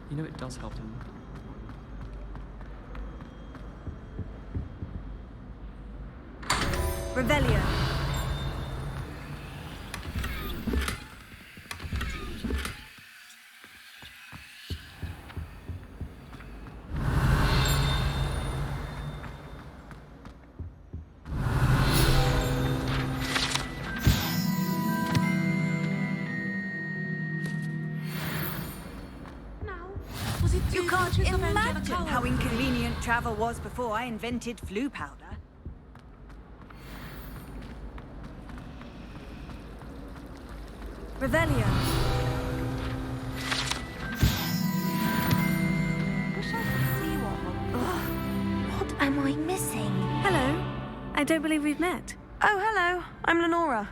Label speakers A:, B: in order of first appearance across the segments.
A: You know, it does help him.
B: Revelio. You can't imagine how inconvenient travel was before I invented flu powder. Revelio.
C: Wish I could see what am I missing?
D: Hello. I don't believe we've met. Oh, hello. I'm Lenora.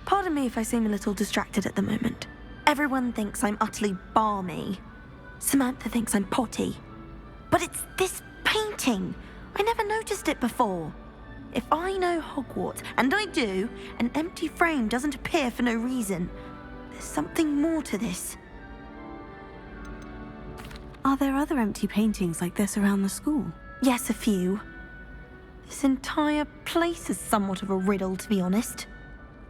D: Pardon me if I seem a little distracted at the moment. Everyone thinks I'm utterly balmy. Samantha thinks I'm potty. But it's this painting. I never noticed it before. If I know Hogwarts, and I do, an empty frame doesn't appear for no reason. There's something more to this.
E: Are there other empty paintings like this around the school?
D: Yes, a few. This entire place is somewhat of a riddle, to be honest.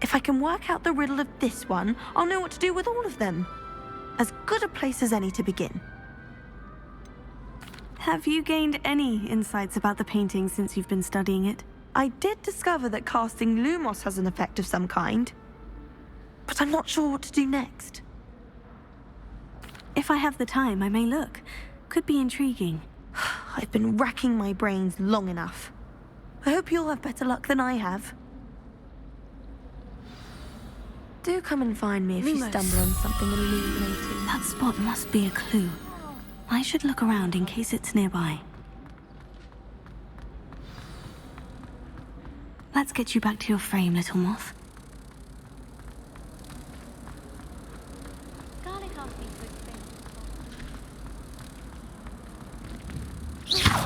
D: If I can work out the riddle of this one, I'll know what to do with all of them. As good a place as any to begin.
E: Have you gained any insights about the painting since you've been studying it?
D: I did discover that casting Lumos has an effect of some kind, but I'm not sure what to do next.
E: If I have the time, I may look. Could be intriguing.
D: I've been racking my brains long enough. I hope you'll have better luck than I have. Do come and find me if you stumble on something illuminating.
E: That spot must be a clue. I should look around in case it's nearby. Let's get you back to your frame, little moth.
C: Garlic asked me to explain.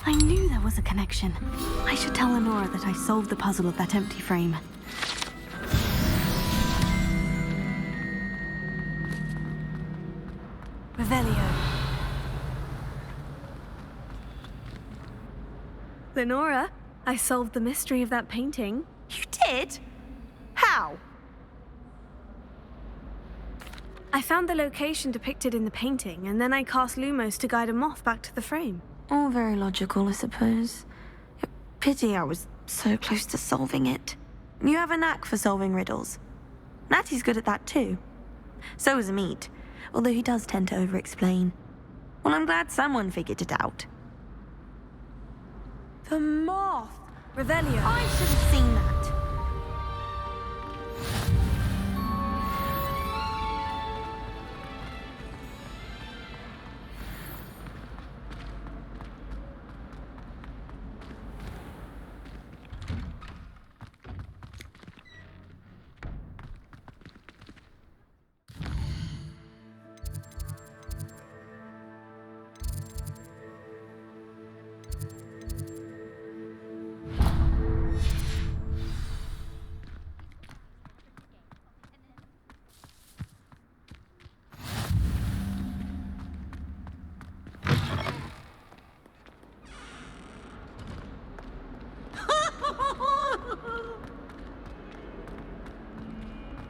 E: I knew there was a connection. I should tell Lenora that I solved the puzzle of that empty frame.
D: Revelio.
E: Lenora, I solved the mystery of that painting.
D: You did? How?
E: I found the location depicted in the painting, and then I cast Lumos to guide a moth back to the frame.
D: All very logical, I suppose. Pity I was so close to solving it. You have a knack for solving riddles. Natty's good at that too. So is Meat, although he does tend to over-explain. Well, I'm glad someone figured it out. The moth! Revelio. I should have seen that.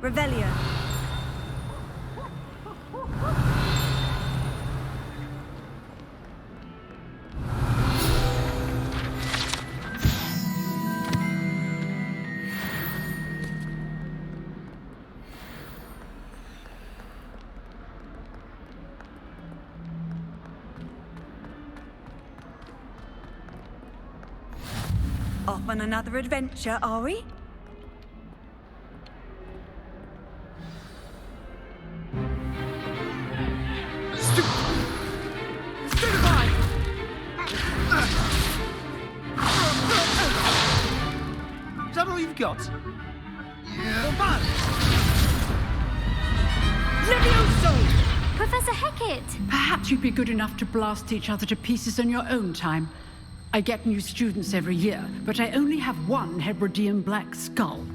D: Revelio. Off on another adventure, are we?
F: Is that all you've got? Yeah.
C: Professor Hecat!
G: Perhaps you'd be good enough to blast each other to pieces on your own time.
A: I get new students every year, but I only have one Hebridean black skull.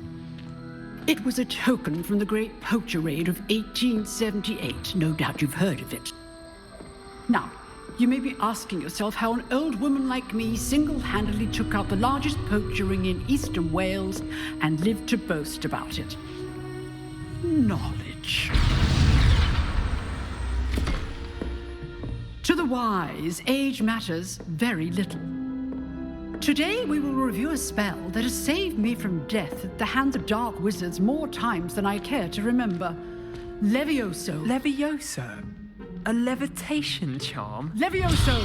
A: It was a token from the Great Poacher Raid of 1878. No doubt you've heard of it. Now, you may be asking yourself how an old woman like me single-handedly took out the largest poacher ring in eastern Wales and lived to boast about it. Knowledge. To the wise, age matters very little. Today we will review a spell that has saved me from death at the hands of dark wizards more times than I care to remember. Levioso.
G: Levioso? A levitation charm?
A: Levioso!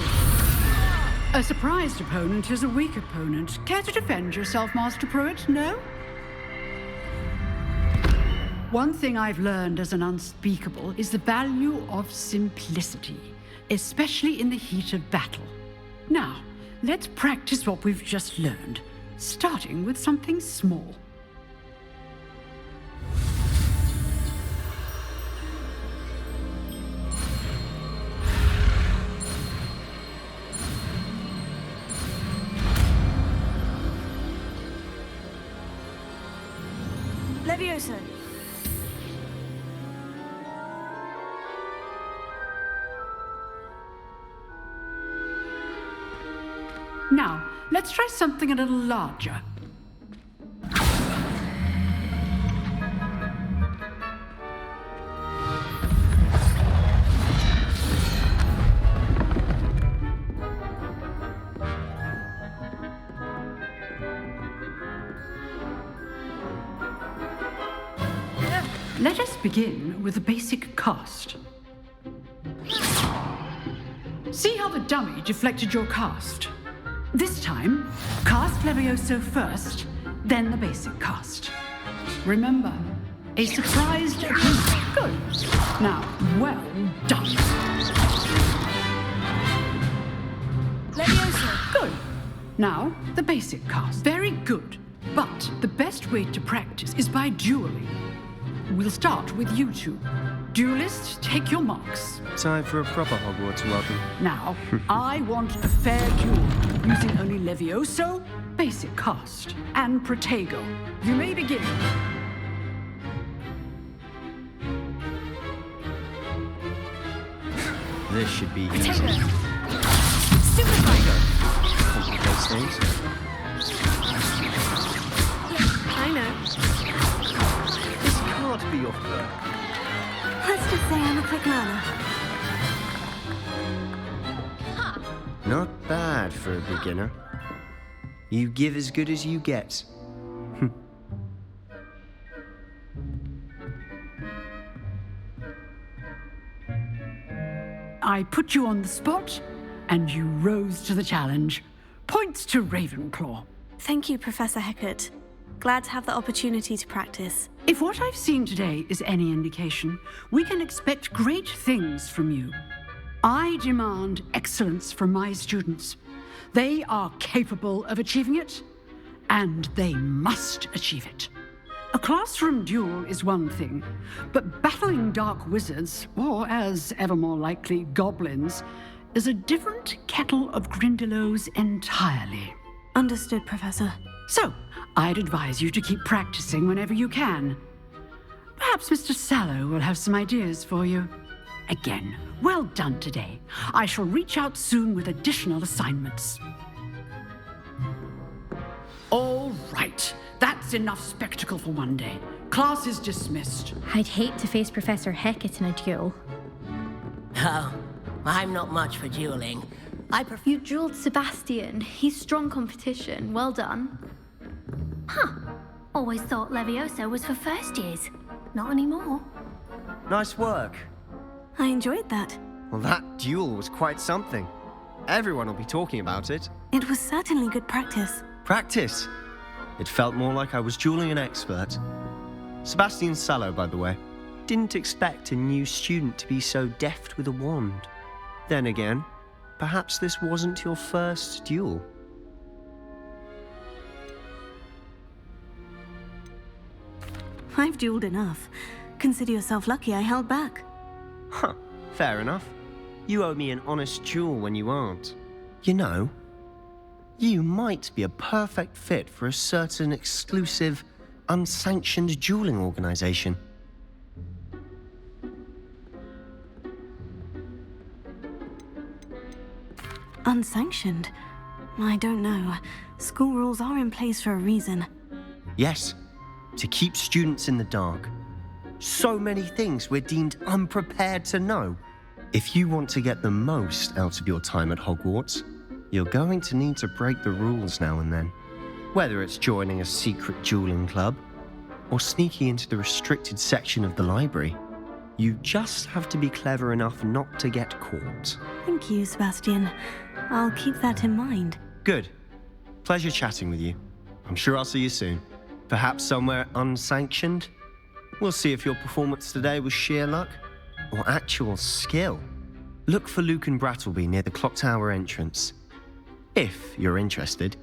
A: A surprised opponent is a weak opponent. Care to defend yourself, Master Pruitt? No? One thing I've learned as an unspeakable is the value of simplicity, especially in the heat of battle. Now, let's practice what we've just learned, starting with something small.
E: Levioso.
A: Now, let's try something a little larger. Let us begin with the basic cast. See how the dummy deflected your cast? This time, cast Levioso first, then the basic cast. Remember, a surprised opponent. Good. Now, well done.
E: Levioso.
A: Good. Now, the basic cast. Very good. But the best way to practice is by dueling. We'll start with you two. Duelists, take your marks.
H: Time for a proper Hogwarts welcome.
A: Now, I want a fair duel, using only Levioso, basic cast, and Protego. You may begin.
H: This should be easy.
E: Protego. Super
H: Complicates things.
E: I know.
H: This can't be your first.
D: Let's just say I'm a quick learner.
H: Not bad for a beginner. You give as good as you get.
A: I put you on the spot, and you rose to the challenge. Points to Ravenclaw.
E: Thank you, Professor Hecat. Glad to have the opportunity to practice.
A: If what I've seen today is any indication, we can expect great things from you. I demand excellence from my students. They are capable of achieving it, and they must achieve it. A classroom duel is one thing, but battling dark wizards, or as ever more likely, goblins, is a different kettle of Grindylows entirely.
D: Understood, Professor.
A: So, I'd advise you to keep practicing whenever you can. Perhaps Mr. Sallow will have some ideas for you. Again, well done today. I shall reach out soon with additional assignments. All right, that's enough spectacle for one day. Class is dismissed.
C: I'd hate to face Professor Hecat in a duel.
I: Oh, I'm not much for dueling. I prefer...
C: You dueled Sebastian. He's strong competition. Well done.
J: Huh. Always thought Levioso was for first years. Not anymore.
H: Nice work.
D: I enjoyed that.
H: Well, that duel was quite something. Everyone will be talking about it.
D: It was certainly good practice.
H: Practice. It felt more like I was dueling an expert. Sebastian Sallow, by the way. Didn't expect a new student to be so deft with a wand. Then again, perhaps this wasn't your first duel.
D: I've dueled enough. Consider yourself lucky I held back.
H: Huh, fair enough. You owe me an honest duel when you aren't. You know, You might be a perfect fit for a certain exclusive, unsanctioned dueling organization.
D: Unsanctioned? I don't know. School rules are in place for a reason.
H: Yes, to keep students in the dark. So many things we're deemed unprepared to know. If you want to get the most out of your time at Hogwarts, you're going to need to break the rules now and then. Whether it's joining a secret dueling club, or sneaking into the restricted section of the library, you just have to be clever enough not to get caught.
D: Thank you, Sebastian. I'll keep that in mind.
H: Good. Pleasure chatting with you. I'm sure I'll see you soon. Perhaps somewhere unsanctioned? We'll see if your performance today was sheer luck or actual skill. Look for Luke and Brattleby near the clock tower entrance, if you're interested.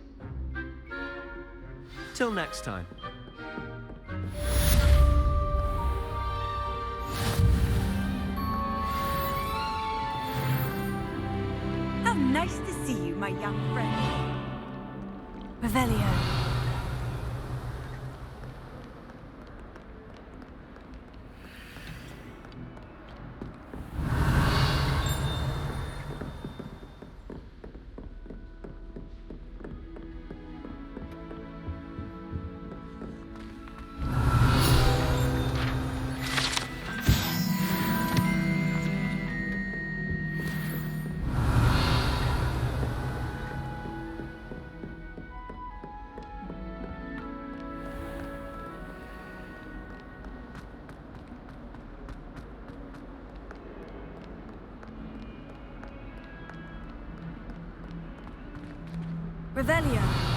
H: Till next time.
B: How nice to see you, my young friend.
D: Revelio.
E: Revelio.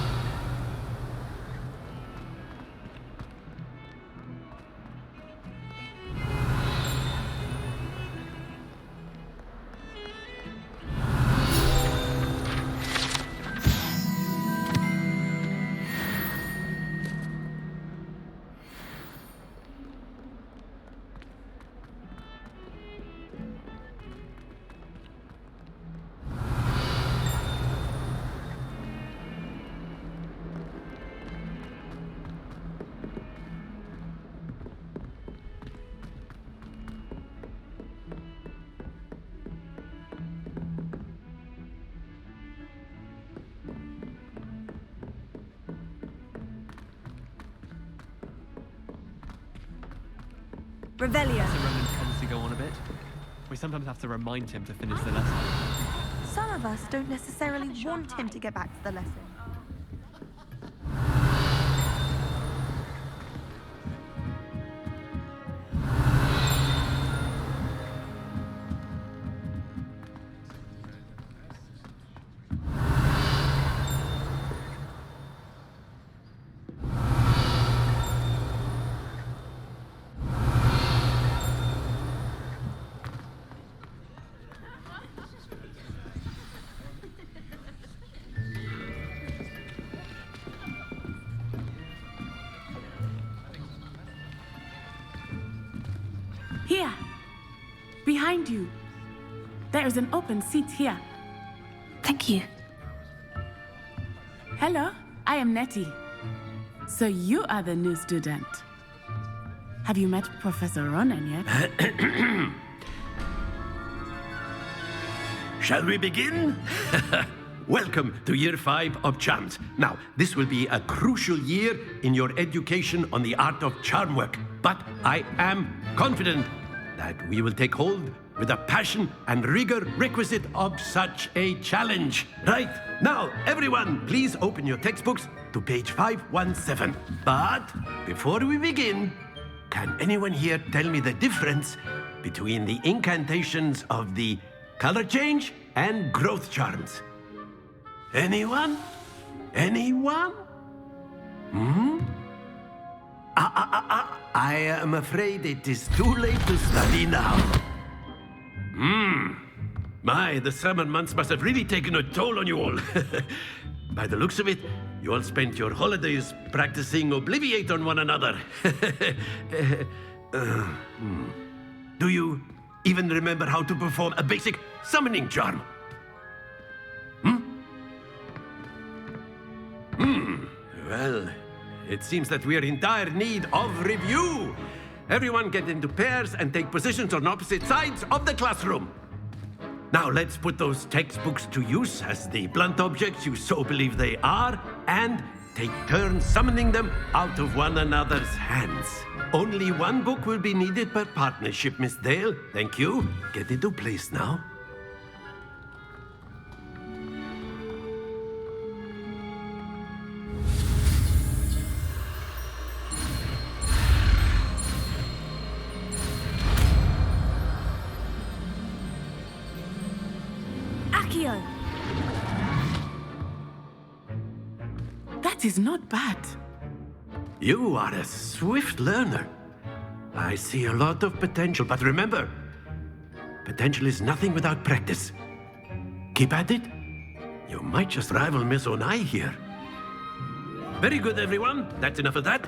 E: Revelio.
G: Ronan tends to go on a bit. We sometimes have to remind him to finish the lesson.
D: Some of us don't necessarily want him to get back to the lesson.
K: Here, behind you. There is an open seat here.
D: Thank you.
K: Hello, I am Nettie. So you are the new student. Have you met Professor Ronan yet?
L: Shall we begin? Welcome to Year 5 of Charms. Now, this will be a crucial year in your education on the art of charm work. But I am confident that we will take hold with the passion and rigor requisite of such a challenge. Right, now, everyone, please open your textbooks to page 517. But before we begin, can anyone here tell me the difference between the incantations of the color change and growth charms? Anyone? Anyone? I am afraid it is too late to study now. My, the summer months must have really taken a toll on you all. By the looks of it, you all spent your holidays practicing Obliviate on one another. Do you even remember how to perform a basic summoning charm? Well, it seems that we're in dire need of review. Everyone get into pairs and take positions on opposite sides of the classroom. Now let's put those textbooks to use as the blunt objects you so believe they are, and take turns summoning them out of one another's hands. Only one book will be needed per partnership, Miss Dale. Thank you. Get into place now.
E: Accio!
K: That is not bad.
L: You are a swift learner. I see a lot of potential, but remember, potential is nothing without practice. Keep at it. You might just rival Miss Onai here. Very good, everyone. That's enough of that.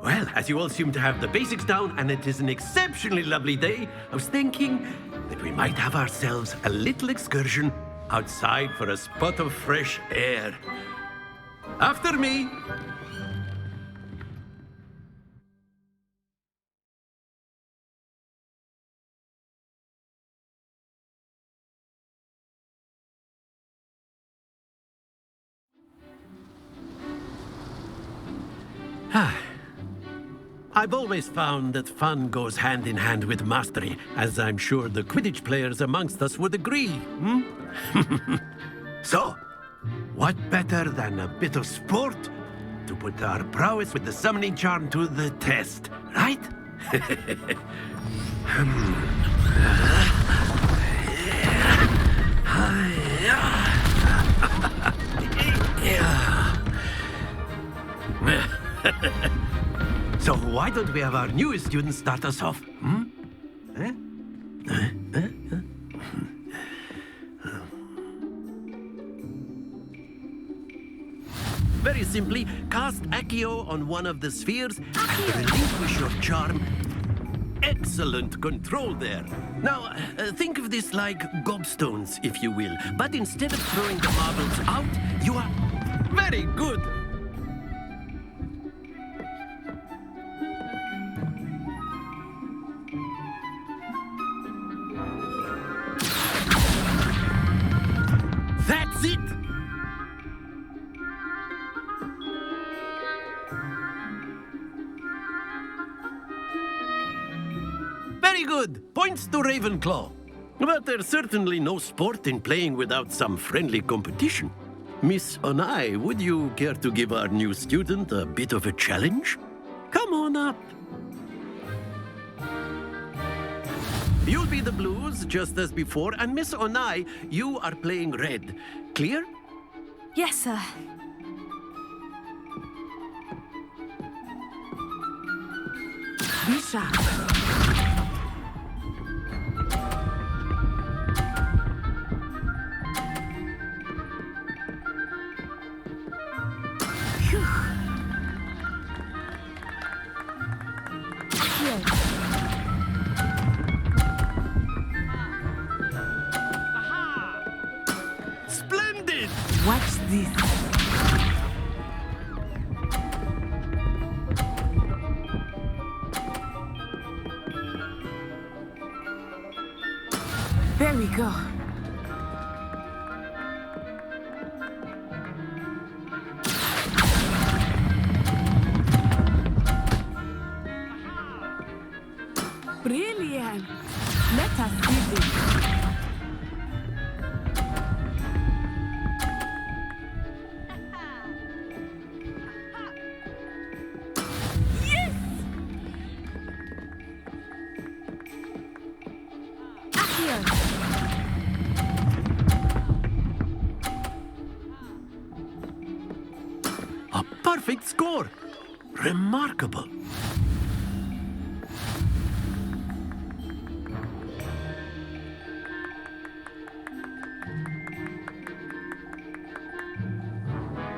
L: Well, as you all seem to have the basics down, and it is an exceptionally lovely day, I was thinking that we might have ourselves a little excursion outside for a spot of fresh air. After me. I've always found that fun goes hand in hand with mastery, as I'm sure the Quidditch players amongst us would agree. So, what better than a bit of sport to put our prowess with the summoning charm to the test, right? So why don't we have our newest student start us off? Very simply, cast Accio on one of the spheres and relinquish your charm. Excellent control there. Now, think of this like gobstones, if you will. But instead of throwing the marbles out, you are... Very good! That's it! Very good. Points to Ravenclaw. But there's certainly no sport in playing without some friendly competition. Miss Onai, would you care to give our new student a bit of a challenge? Come on up. You'll be the blues, just as before, and Miss Onai, you are playing red. Clear?
E: Yes, sir.
K: Be sharp.
L: Splendid!
K: Watch this. There we go. Brilliant. Let us see this.
L: A perfect score! Remarkable!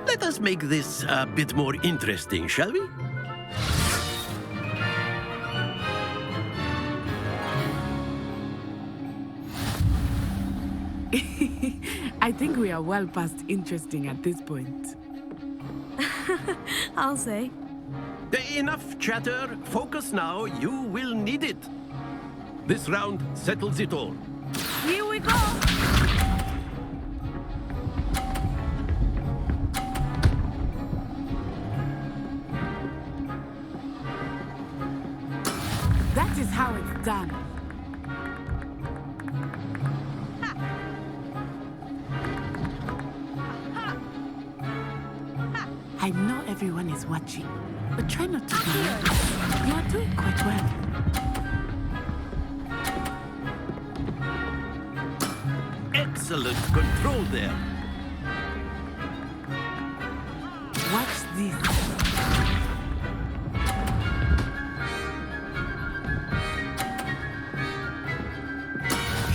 L: Let us make this a bit more interesting, shall we?
K: I think we are well past interesting at this point.
E: I'll say.
L: Enough chatter. Focus now. You will need it. This round settles it all.
E: Here we go!
K: That is how it's done. I know everyone is watching, but try not to be nervous. You are doing quite well.
L: Excellent control there.
K: Watch this.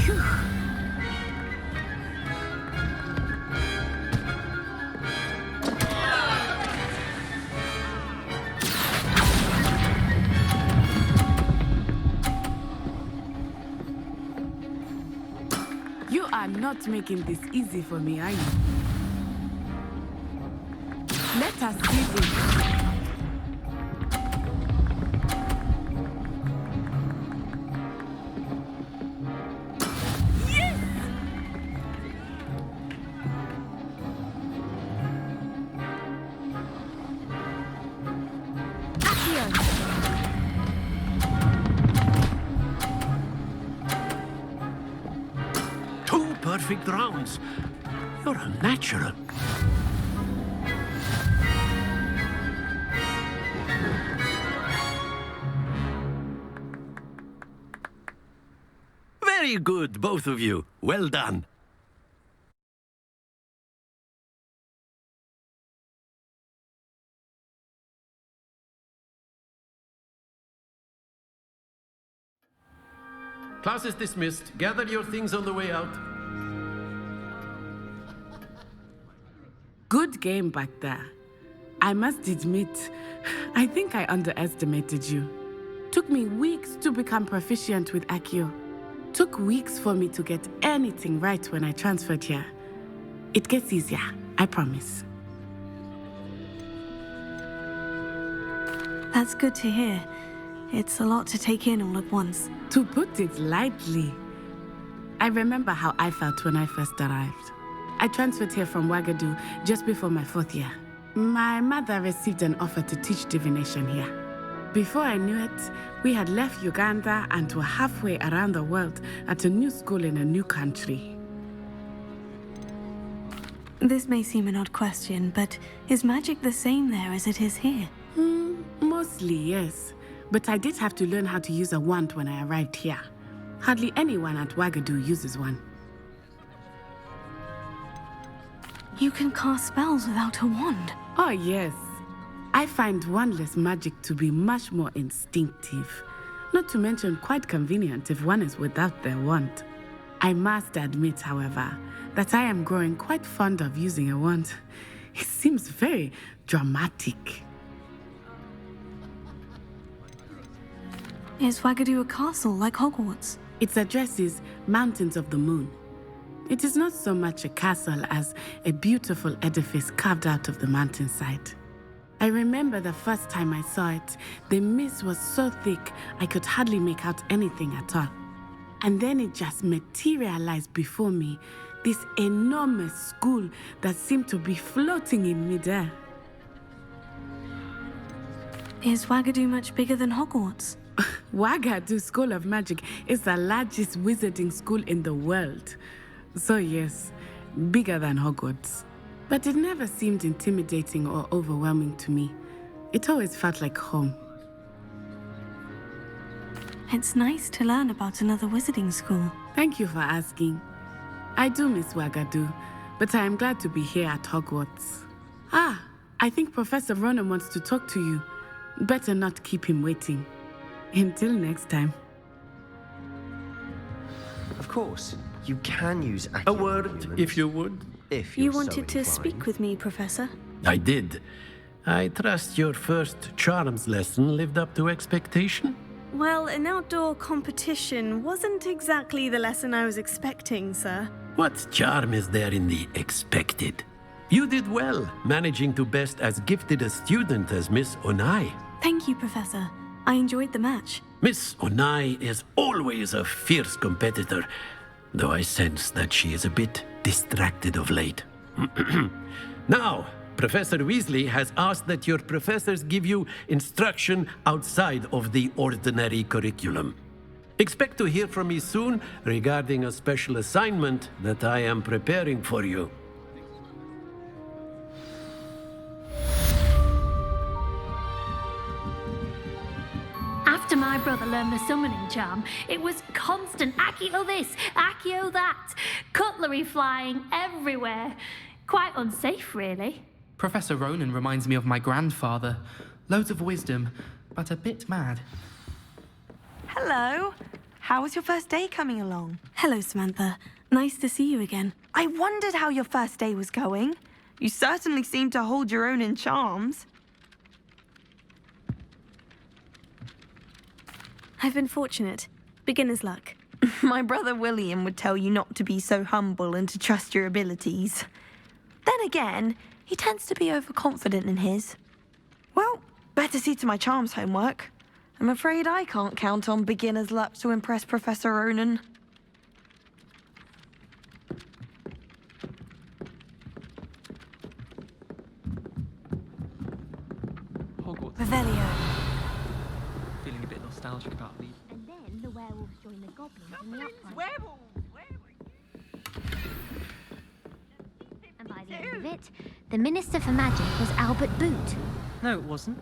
K: Phew. You are not making this easy for me, are you? Let us see this. Yes!
L: Two perfect rounds. You're a natural. Very good, both of you. Well done. Class is dismissed. Gather your things on the way out.
K: Good game back there. I must admit, I think I underestimated you. Took me weeks to become proficient with Accio. Took weeks for me to get anything right when I transferred here. It gets easier, I promise.
E: That's good to hear. It's a lot to take in all at once.
K: To put it lightly, I remember how I felt when I first arrived. I transferred here from Ouagadougou just before my 4th year. My mother received an offer to teach divination here. Before I knew it, we had left Uganda and were halfway around the world at a new school in a new country.
E: This may seem an odd question, but is magic the same there as it is here?
K: Mostly, yes. But I did have to learn how to use a wand when I arrived here. Hardly anyone at Ouagadougou uses one.
E: You can cast spells without a wand?
K: Oh, yes. I find wandless magic to be much more instinctive. Not to mention quite convenient if one is without their wand. I must admit, however, that I am growing quite fond of using a wand. It seems very dramatic.
E: Is Ouagadougou a castle like Hogwarts?
K: Its address is Mountains of the Moon. It is not so much a castle as a beautiful edifice carved out of the mountainside. I remember the first time I saw it, the mist was so thick I could hardly make out anything at all. And then it just materialized before me, this enormous school that seemed to be floating in midair.
E: Is Ouagadougou much bigger than Hogwarts?
K: Ouagadougou School of Magic is the largest wizarding school in the world. So yes, bigger than Hogwarts. But it never seemed intimidating or overwhelming to me. It always felt like home.
E: It's nice to learn about another wizarding school.
K: Thank you for asking. I do miss Ouagadougou, but I am glad to be here at Hogwarts. Ah, I think Professor Ronan wants to talk to you. Better not keep him waiting. Until next time.
H: Of course, you can use Accio.
L: A word, if you would.
H: If
E: You
H: you're so
E: wanted to
H: inclined.
E: speak with me, Professor?
L: I did. I trust your first charms lesson lived up to expectation?
E: Well, an outdoor competition wasn't exactly the lesson I was expecting, sir.
L: What charm is there in the expected? You did well, managing to best as gifted a student as Miss Onai.
E: Thank you, Professor. I enjoyed the match.
L: Miss Onai is always a fierce competitor, though I sense that she is a bit distracted of late. Now, Professor Weasley has asked that your professors give you instruction outside of the ordinary curriculum. Expect to hear from me soon regarding a special assignment that I am preparing for you.
J: After my brother learned the summoning charm, it was constant Accio this, Accio that, cutlery flying everywhere. Quite unsafe, really.
F: Professor Ronan reminds me of my grandfather. Loads of wisdom, but a bit mad.
D: Hello. How was your first day coming along?
E: Hello, Samantha. Nice to see you again.
D: I wondered how your first day was going. You certainly seem to hold your own in charms.
E: I've been fortunate. Beginner's luck.
D: My brother William would tell you not to be so humble and to trust your abilities. Then again, he tends to be overconfident in his. Well, better see to my charms homework. I'm afraid I can't count on beginner's luck to impress Professor Ronan.
G: Hogwarts.
D: Revelio.
G: Feeling a bit nostalgic about the...
J: And then the werewolves joined the goblins in the upright. And by the end of it, the Minister for Magic was Albert Boot.
F: No, it wasn't.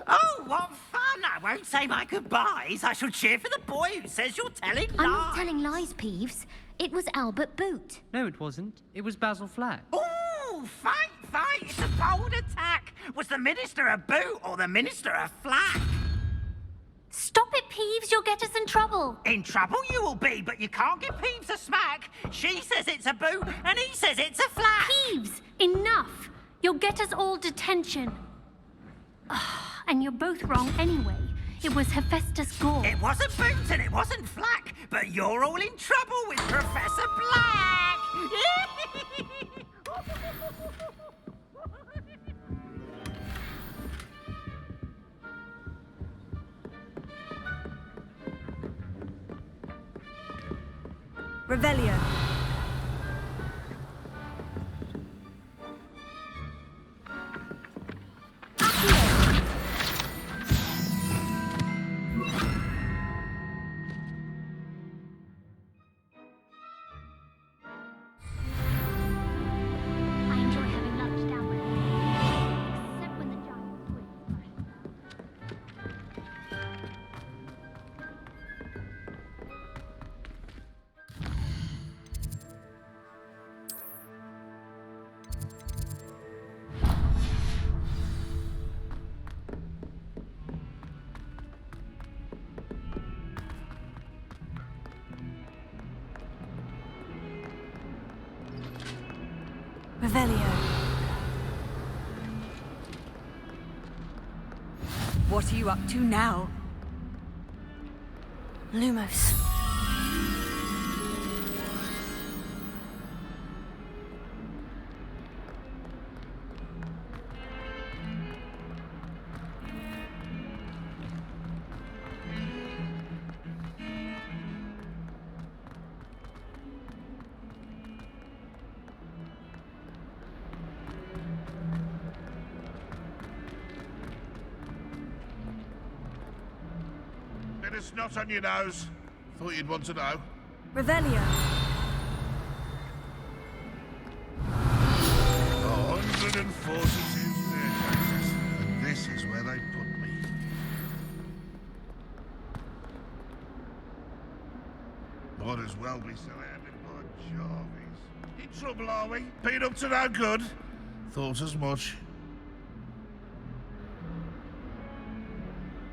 M: Oh, what fun! I won't say my goodbyes. I shall cheer for the boy who says you're telling lies.
J: I'm not telling lies, Peeves. It was Albert Boot.
F: No, it wasn't. It was Basil Flack.
M: Oh, fight! It's a bold attack. Was the Minister a boot or the Minister a flack?
J: Stop it, Peeves. You'll get us in trouble.
M: In trouble you will be, but you can't give Peeves a smack. She says it's a boot and he says it's a flack.
J: Peeves, enough. You'll get us all detention. And you're both wrong anyway. It was Hephaestus Gore.
M: It wasn't boot and it wasn't flack, but you're all in trouble with Professor Black.
B: Revelio.
J: I enjoy having lunch down by the pool. Except when the giant squid
B: Revelio. What are you up to now?
D: Lumos.
N: Bit of snot on your nose. Thought you'd want to know.
B: Revelio.
N: 142 staircases, and this is where they put me. Might as well be surrounded by Jarvis. In trouble, are we? Been up to no good? Thought as much.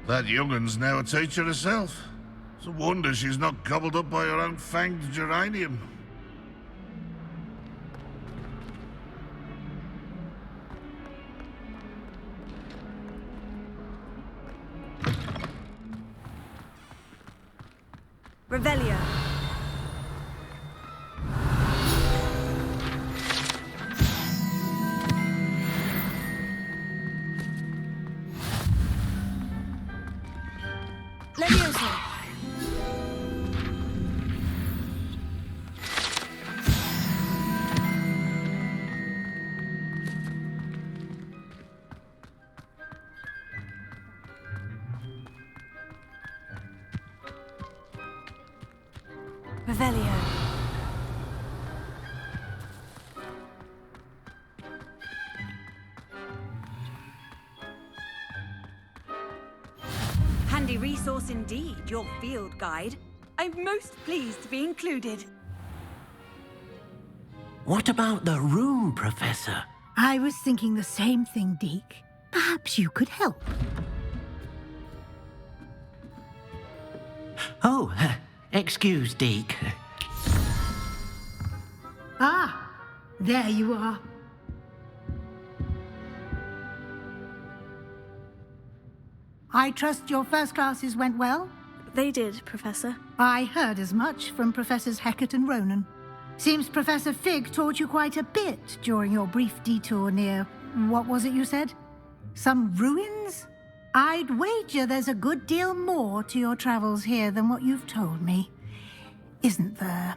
N: That young'un's now a teacher herself. It's a wonder she's not gobbled up by her own fanged geranium.
B: Revelio.
E: Leviosa.
B: Revelio. Handy resource indeed, your field guide. I'm most pleased to be included.
L: What about the room, Professor?
O: I was thinking the same thing, Deke. Perhaps you could help.
L: Oh, excuse, Deke.
O: Ah, there you are. I trust your first classes went well?
E: They did, Professor.
O: I heard as much from Professors Hecat and Ronan. Seems Professor Fig taught you quite a bit during your brief detour near... what was it you said? Some ruins? I'd wager there's a good deal more to your travels here than what you've told me. Isn't there?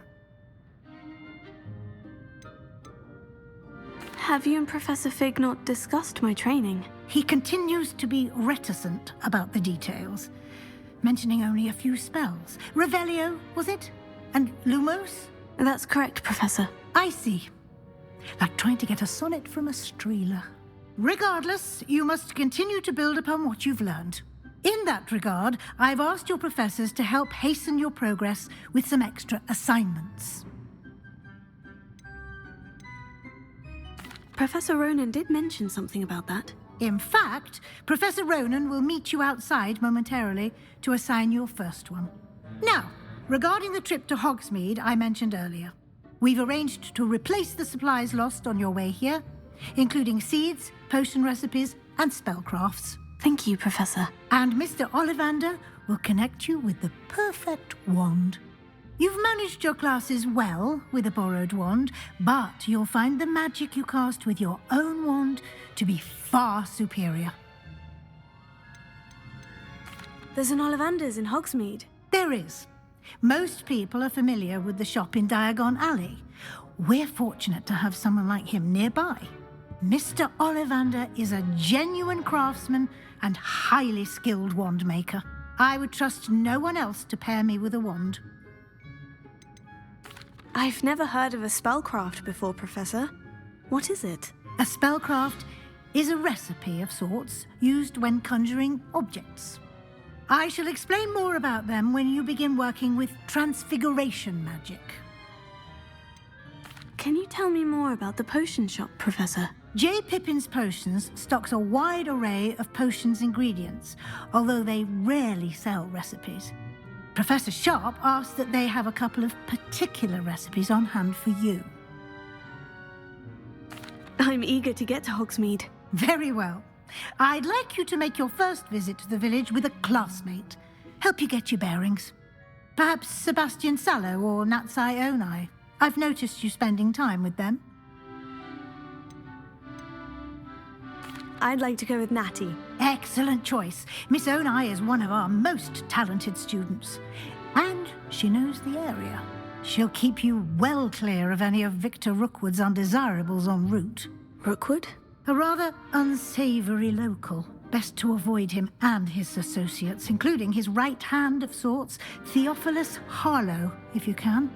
E: Have you and Professor Fig not discussed my training?
O: He continues to be reticent about the details, mentioning only a few spells. Revelio, was it? And Lumos?
E: That's correct, Professor.
O: I see. Like trying to get a sonnet from a streeler. Regardless, you must continue to build upon what you've learned. In that regard, I've asked your professors to help hasten your progress with some extra assignments.
E: Professor Ronan did mention something about that.
O: In fact, Professor Ronan will meet you outside momentarily to assign your first one. Now, regarding the trip to Hogsmeade I mentioned earlier, we've arranged to replace the supplies lost on your way here, including seeds, potion recipes, and spellcrafts.
E: Thank you, Professor.
O: And Mr. Ollivander will connect you with the perfect wand. You've managed your classes well with a borrowed wand, but you'll find the magic you cast with your own wand to be far superior.
E: There's an Ollivander's in Hogsmeade.
O: There is. Most people are familiar with the shop in Diagon Alley. We're fortunate to have someone like him nearby. Mr. Ollivander is a genuine craftsman and highly skilled wand maker. I would trust no one else to pair me with a wand.
E: I've never heard of a spellcraft before, Professor. What is it?
O: A spellcraft is a recipe of sorts used when conjuring objects. I shall explain more about them when you begin working with transfiguration magic.
E: Can you tell me more about the potion shop, Professor?
O: J. Pippin's Potions stocks a wide array of potions ingredients, although they rarely sell recipes. Professor Sharp asked that they have a couple of particular recipes on hand for you.
E: I'm eager to get to Hogsmeade.
O: Very well. I'd like you to make your first visit to the village with a classmate. Help you get your bearings. Perhaps Sebastian Sallow or Natsai Onai. I've noticed you spending time with them.
E: I'd like to go with Natty.
O: Excellent choice. Miss Onai is one of our most talented students. And she knows the area. She'll keep you well clear of any of Victor Rookwood's undesirables en route.
E: Rookwood?
O: A rather unsavory local. Best to avoid him and his associates, including his right hand of sorts, Theophilus Harlow, if you can.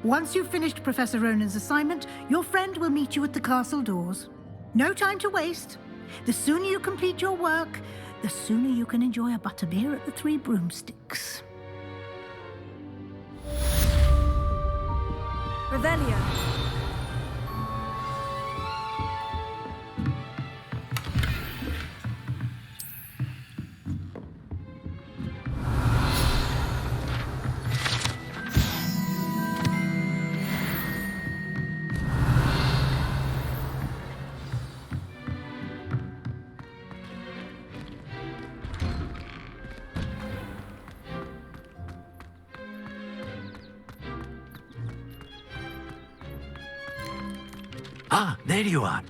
O: Once you've finished Professor Ronan's assignment, your friend will meet you at the castle doors. No time to waste. The sooner you complete your work, the sooner you can enjoy a butterbeer at the Three Broomsticks.
B: Revelio.
L: Ah, there you are.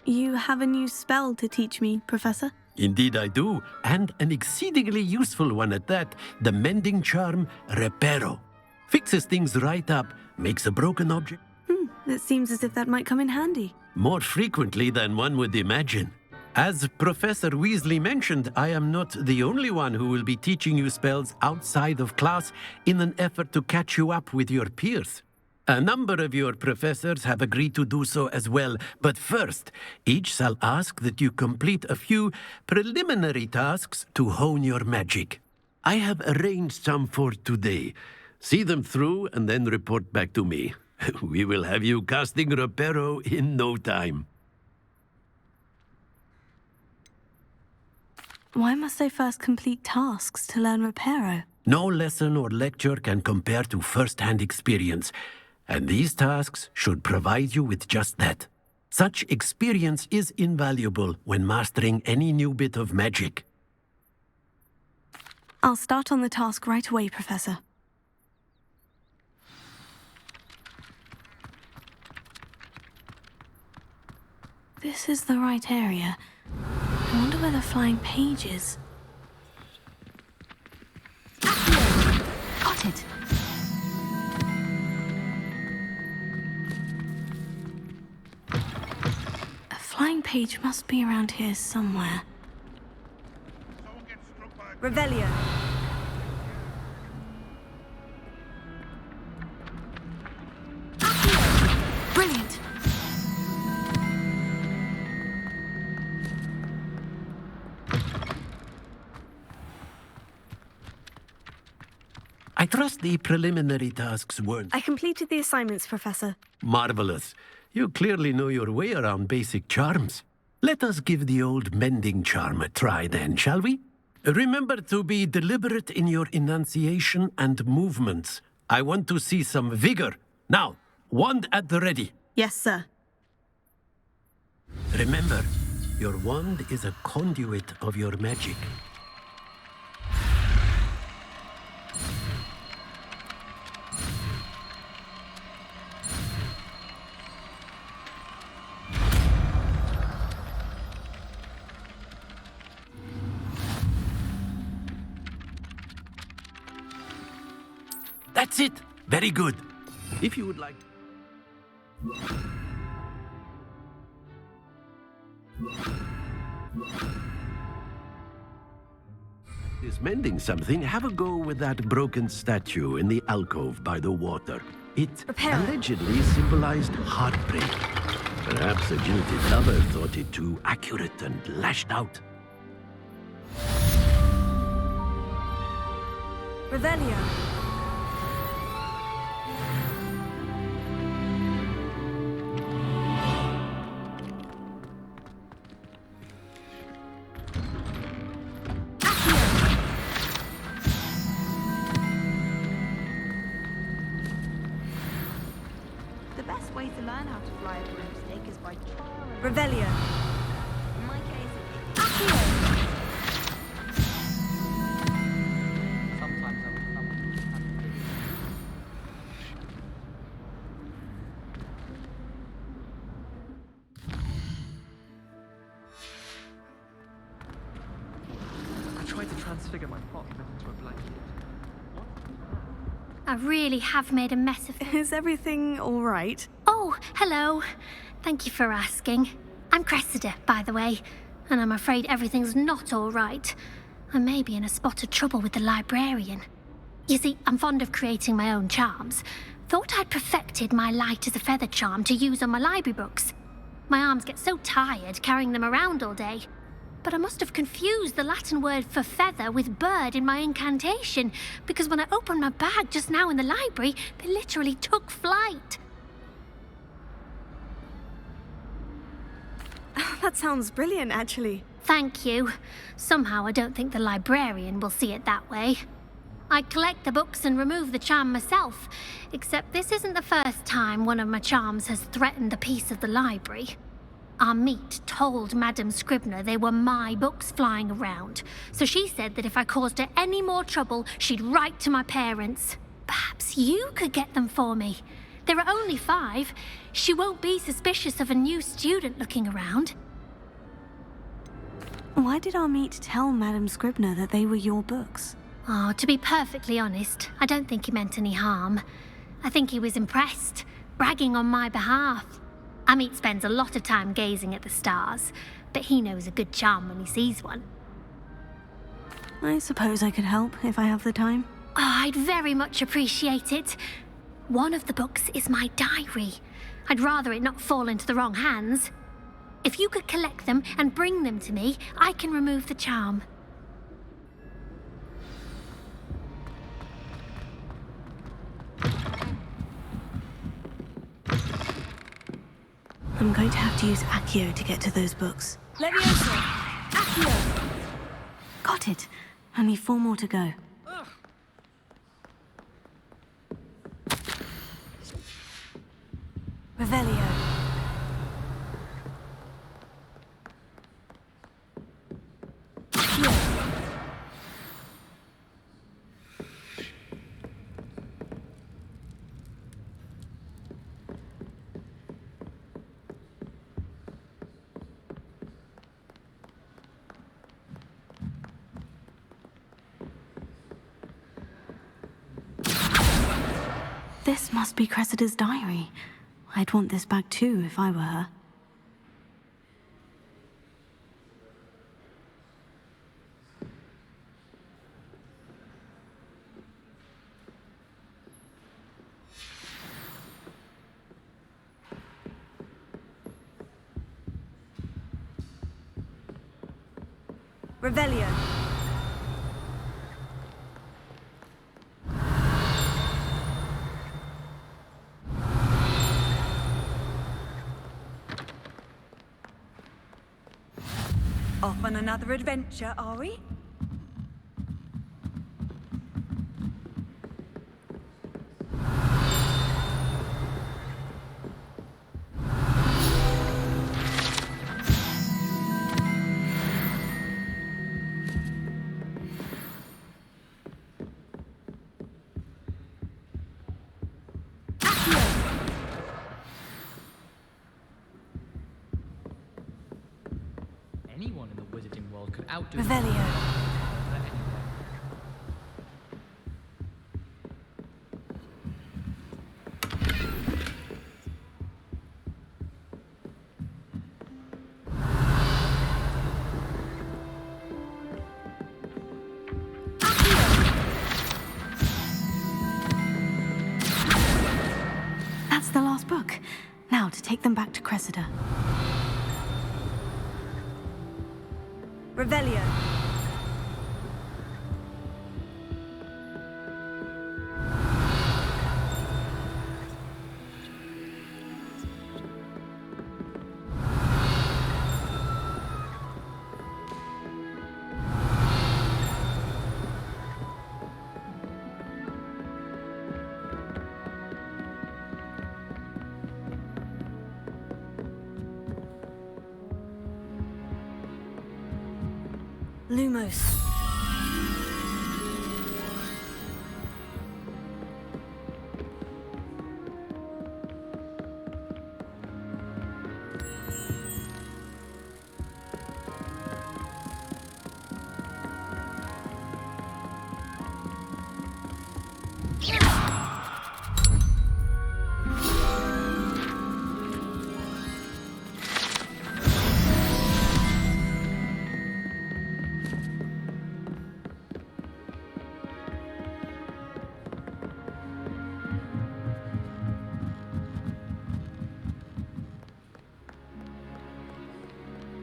E: You have a new spell to teach me, Professor?
L: Indeed I do, and an exceedingly useful one at that, the mending charm Reparo. Fixes things right up, makes a broken object
E: It seems as if that might come in handy.
L: more frequently than one would imagine. As Professor Weasley mentioned, I am not the only one who will be teaching you spells outside of class in an effort to catch you up with your peers. A number of your professors have agreed to do so as well, but first, each shall ask that you complete a few preliminary tasks to hone your magic. I have arranged some for today. See them through and then report back to me. We will have you casting Reparo in no time.
E: Why must I first complete tasks to learn Reparo?
L: No lesson or lecture can compare to first-hand experience, and these tasks should provide you with just that. Such experience is invaluable when mastering any new bit of magic.
E: I'll start on the task right away, Professor. This is the right area. I wonder where the flying page is. Got it. A flying page must be around here somewhere.
B: Revelio.
E: Brilliant.
L: I trust the preliminary tasks weren't
E: I completed the assignments, Professor.
L: marvelous. You clearly know your way around basic charms. Let us give the old mending charm a try then, shall we? Remember to be deliberate in your enunciation and movements. I want to see some vigor. Now, wand at the ready.
E: Yes, sir.
L: Remember, your wand is a conduit of your magic. That's it. Very good. If you would like... Is mending something, have a go with that broken statue in the alcove by the water. It allegedly symbolized heartbreak. Perhaps a jilted lover thought it too accurate and lashed out.
B: Revelio.
D: The best way to learn how to fly a broomstick is by trial.
B: Revelio.
D: In my case,
G: I tried to transfigure my parchment into a blanket.
J: I really have made a mess of things.
E: Is everything all right?
J: Oh, hello. Thank you for asking. I'm Cressida, by the way, and I'm afraid everything's not all right. I may be in a spot of trouble with the librarian. You see, I'm fond of creating my own charms. Thought I'd perfected my light as a feather charm to use on my library books. My arms get so tired carrying them around all day. But I must have confused the Latin word for feather with bird in my incantation, because when I opened my bag just now in the library, they literally took flight.
E: That sounds brilliant, actually.
J: Thank you. Somehow I don't think the librarian will see it that way. I collect the books and remove the charm myself, except this isn't the first time one of my charms has threatened the peace of the library. Our meet told Madame Scribner they were my books flying around, so she said that if I caused her any more trouble, she'd write to my parents. Perhaps you could get them for me. There are only 5. She won't be suspicious of a new student looking around.
E: Why did our meet tell Madame Scribner that they were your books?
J: Oh, to be perfectly honest, I don't think he meant any harm. I think he was impressed, bragging on my behalf. Amit spends a lot of time gazing at the stars, but he knows a good charm when he sees one.
E: I suppose I could help if I have the time.
J: Oh, I'd very much appreciate it. One of the books is my diary. I'd rather it not fall into the wrong hands. If you could collect them and bring them to me, I can remove the charm.
E: I'm going to have to use Accio to get to those books.
B: Leviosa! Accio!
E: Got it. Only 4 more to go.
B: Revelio.
E: This must be Cressida's diary. I'd want this back too if I were her.
B: Revelio. Off on another adventure, are we?
P: Anyone in the wizarding world could outdo
B: Revelio.
E: That's the last book. Now to take them back to Cressida.
B: Revelio.
E: Lumos.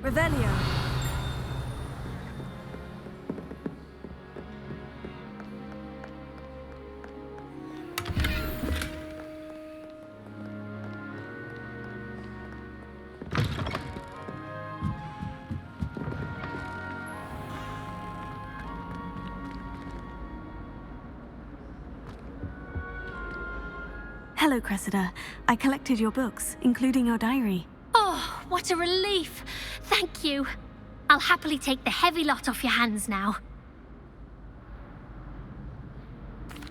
B: Revelio.
E: Hello, Cressida. I collected your books, including your diary.
J: Oh, what a relief. Thank you. I'll happily take the heavy lot off your hands now.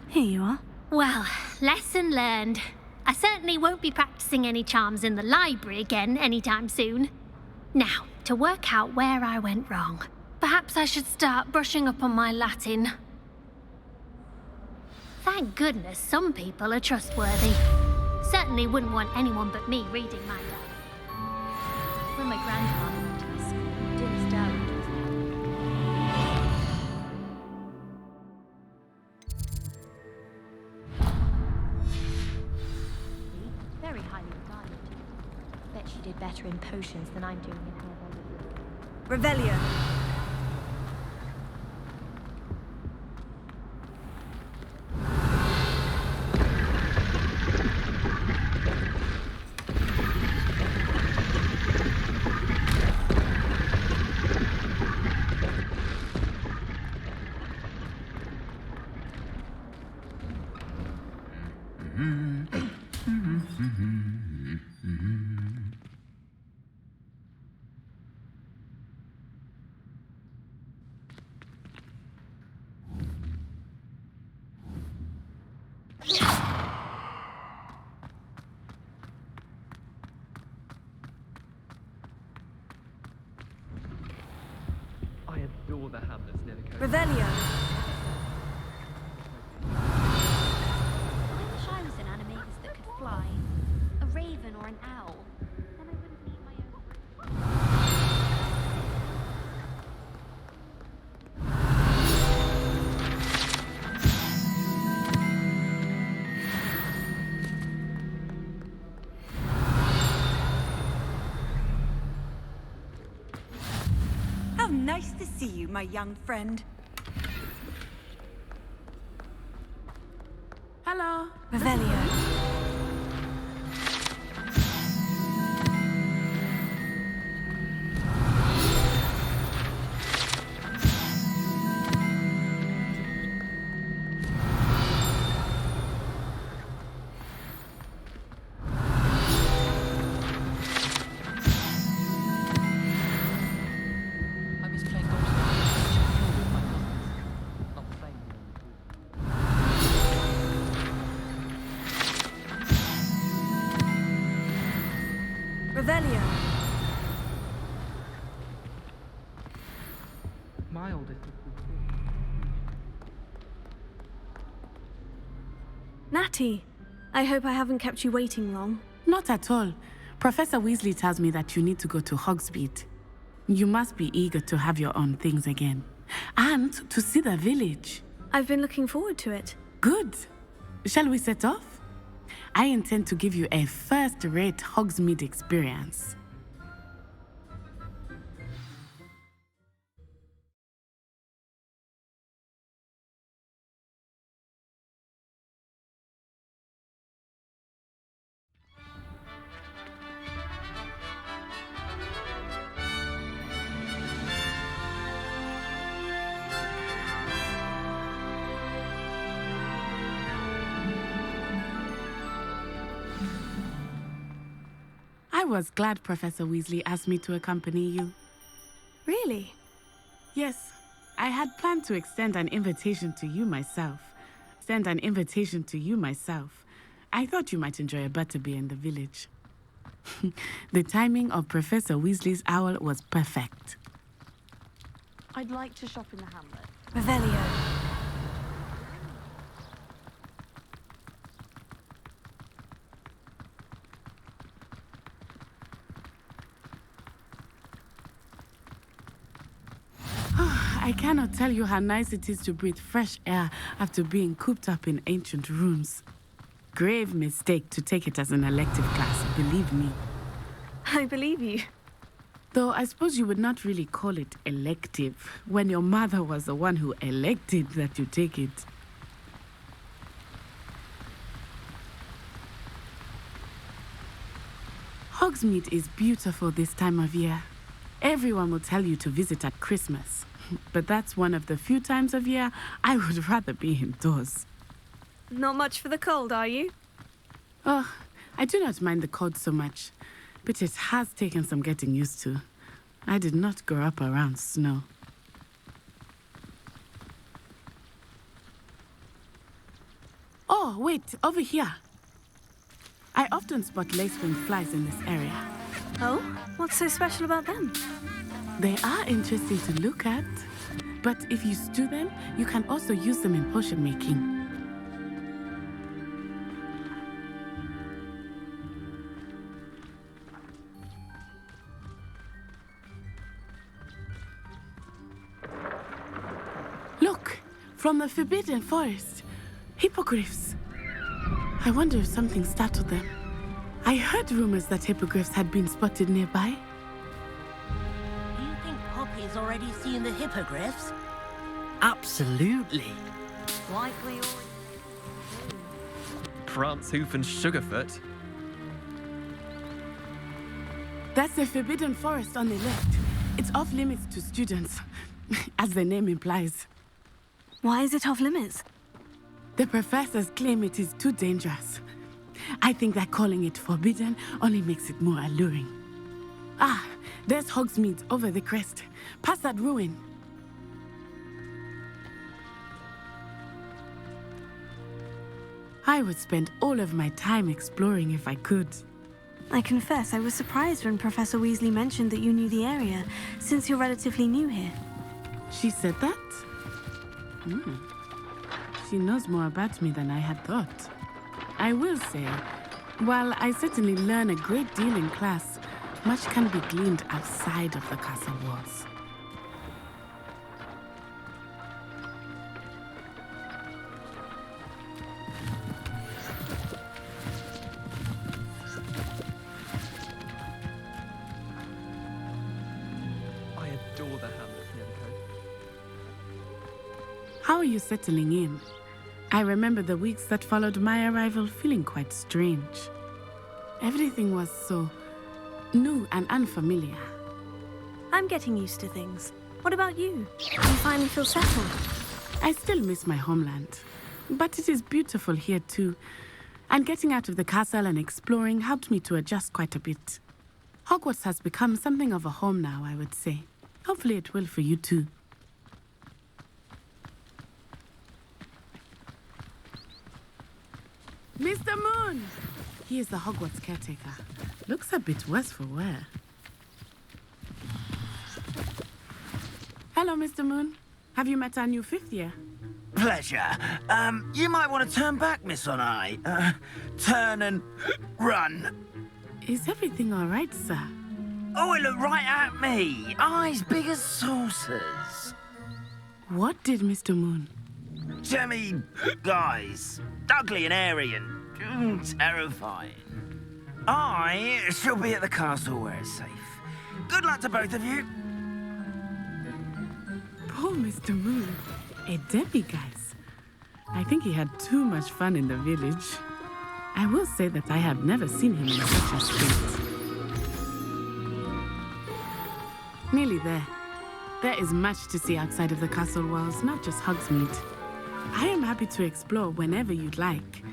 E: Here you are.
J: Well, lesson learned. I certainly won't be practicing any charms in the library again anytime soon. Now, to work out where I went wrong. Perhaps I should start brushing up on my Latin. Thank goodness some people are trustworthy. Certainly wouldn't want anyone but me reading my diary. When my grandfather went to the school, Dinner's diary was
C: very highly regarded. Bet she did better in potions than I'm doing in her.
B: Revelio.
G: I adore the hamlets near the coast.
B: Revelio.
C: I wish I was an animagus that could fly. A raven or an owl. Then I wouldn't need my own.
B: How nice to see you, my young friend.
K: Hello.
B: Revelio.
P: I was playing golf with my cousins, not playing
B: Revelio.
F: My oldest.
E: Natty, I hope I haven't kept you waiting long.
K: Not at all. Professor Weasley tells me that you need to go to Hogsmeade. You must be eager to have your own things again. And to see the village.
E: I've been looking forward to it.
K: Good. Shall we set off? I intend to give you a first-rate Hogsmeade experience. I was glad Professor Weasley asked me to accompany you.
E: Really?
K: Yes. I had planned to extend an invitation to you myself. I thought you might enjoy a butterbeer in the village. The timing of Professor Weasley's owl was perfect.
D: I'd like to shop in the hamlet.
B: Revelio.
K: I cannot tell you how nice it is to breathe fresh air after being cooped up in ancient rooms. Grave mistake to take it as an elective class, believe me.
E: I believe you.
K: Though I suppose you would not really call it elective when your mother was the one who elected that you take it. Hogsmeade is beautiful this time of year. Everyone will tell you to visit at Christmas. But that's one of the few times of year I would rather be indoors.
E: Not much for the cold, are you?
K: Oh, I do not mind the cold so much, but it has taken some getting used to. I did not grow up around snow. Oh, wait, over here. I often spot lacewing flies in this area.
E: Oh? What's so special about them?
K: They are interesting to look at, but if you stew them, you can also use them in potion making. Look, from the Forbidden Forest, hippogriffs. I wonder if something startled them. I heard rumors that hippogriffs had been spotted nearby.
I: Do you think Poppy's already seen the hippogriffs?
Q: Absolutely.
B: Likely
G: Prance, Hoof, and Sugarfoot.
K: That's the Forbidden Forest on the left. It's off limits to students, as the name implies.
E: Why is it off limits?
K: The professors claim it is too dangerous. I think that calling it forbidden only makes it more alluring. Ah, there's Hogsmeade over the crest. Past that ruin. I would spend all of my time exploring if I could.
E: I confess I was surprised when Professor Weasley mentioned that you knew the area, since you're relatively new here.
K: She said that? She knows more about me than I had thought. I will say, while I certainly learn a great deal in class, much can be gleaned outside of the castle walls.
G: I adore the hamlet near the coast.
K: How are you settling in? I remember the weeks that followed my arrival feeling quite strange. Everything was so new and unfamiliar.
E: I'm getting used to things. What about you? You finally feel settled?
K: I still miss my homeland, but it is beautiful here too. And getting out of the castle and exploring helped me to adjust quite a bit. Hogwarts has become something of a home now, I would say. Hopefully it will for you too. Mr. Moon! He is the Hogwarts caretaker. Looks a bit worse for wear. Hello, Mr. Moon. Have you met our new fifth year?
Q: Pleasure. You might want to turn back, Miss Onai. Turn and run.
K: Is everything all right, sir?
Q: Oh, it looked right at me. Eyes big as saucers.
K: What did Mr. Moon?
Q: Jemmy, guys. Ugly and airy and terrifying. I shall be at the castle where it's safe. Good luck to both of you.
K: Poor Mr. Moon. A demiguise. I think he had too much fun in the village. I will say that I have never seen him in such a state. Nearly there. There is much to see outside of the castle walls, not just Hogsmeade. I am happy to explore whenever you'd like.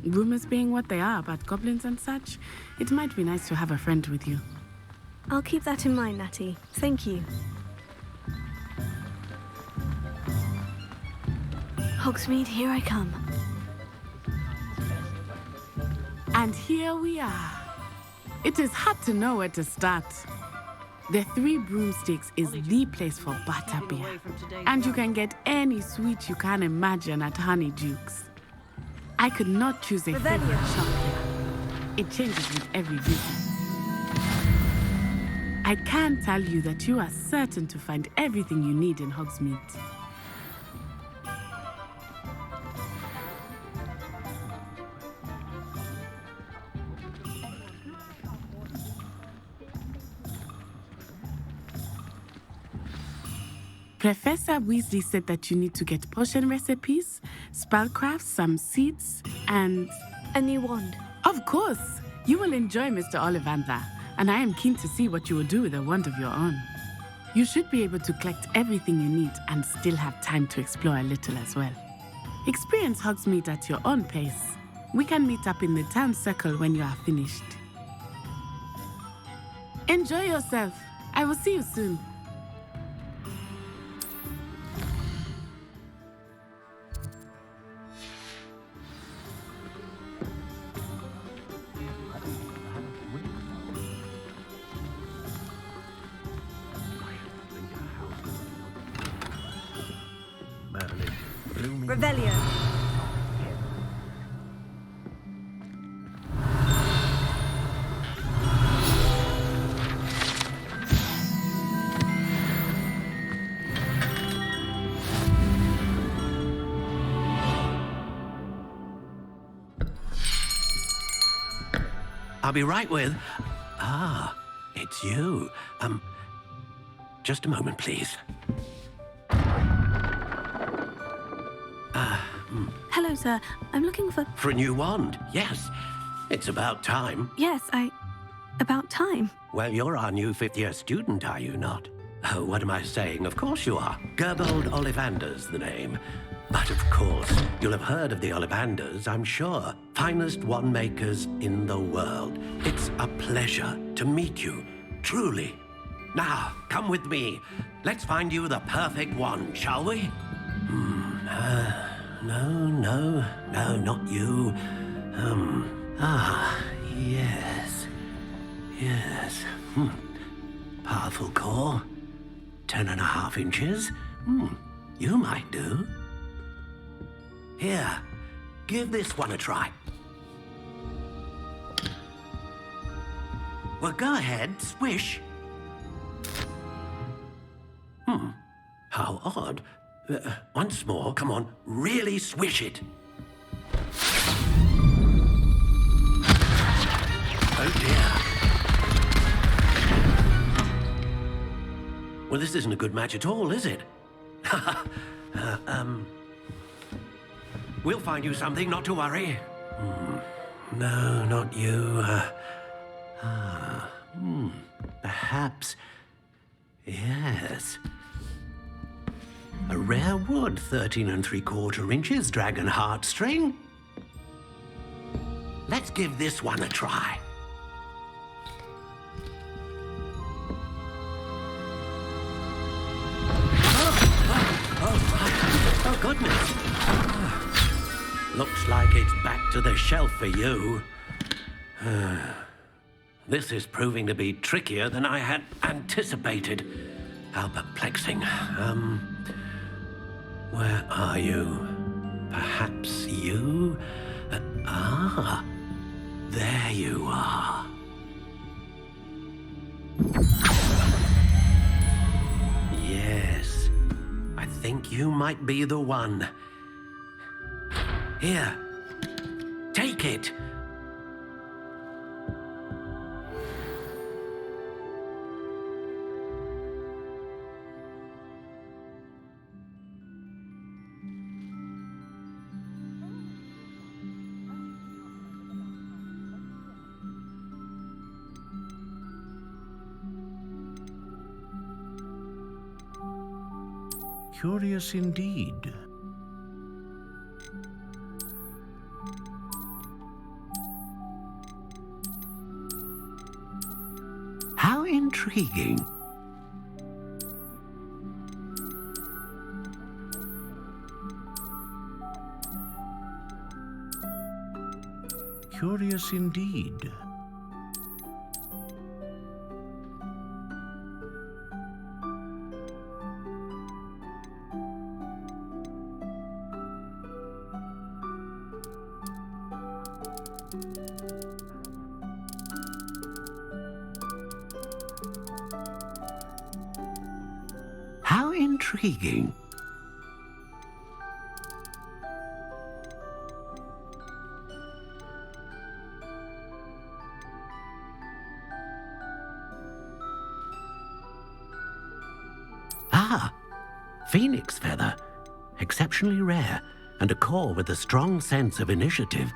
K: Rumors being what they are about goblins and such, it might be nice to have a friend with you.
E: I'll keep that in mind, Natty. Thank you. Hogsmeade, here I come.
K: And here we are. It is hard to know where to start. The Three Broomsticks is the place for butterbeer. And you can get any sweet you can imagine at Honeydukes. I could not choose a favorite shop here. It changes with every visit. I can tell you that you are certain to find everything you need in Hogsmeade. Professor Weasley said that you need to get potion recipes, spellcrafts, some seeds, and...
E: a new wand.
K: Of course! You will enjoy Mr. Ollivander, and I am keen to see what you will do with a wand of your own. You should be able to collect everything you need and still have time to explore a little as well. Experience Hogsmeade at your own pace. We can meet up in the town circle when you are finished. Enjoy yourself. I will see you soon.
B: Revelio.
L: I'll be right with... Ah, it's you. Just a moment, please.
E: Hello, sir. I'm looking for...
L: For a new wand, yes. It's about time.
E: Yes, about time.
L: Well, you're our new fifth-year student, are you not? Oh, what am I saying? Of course you are. Gerbold Ollivander's the name. But of course, you'll have heard of the Ollivanders, I'm sure. Finest wand makers in the world. It's a pleasure to meet you, truly. Now, come with me. Let's find you the perfect wand, shall we? No, not you. Yes. Powerful core. 10.5 inches. You might do. Here, give this one a try. Well, go ahead, swish. How odd. Once more, come on, really swish it. Oh dear. Well, this isn't a good match at all, is it? We'll find you something, not to worry. No, not you. Perhaps. Yes. A rare wood, 13 3/4 inches, dragon heartstring. Let's give this one a try. Oh, goodness. Looks like it's back to the shelf for you. This is proving to be trickier than I had anticipated. How perplexing. Where are you? Perhaps you? There you are. Yes, I think you might be the one. Here, take it.
N: Curious indeed.
L: How intriguing.
N: Curious indeed.
L: How intriguing. Phoenix feather. Exceptionally rare, and a core with a strong sense of initiative.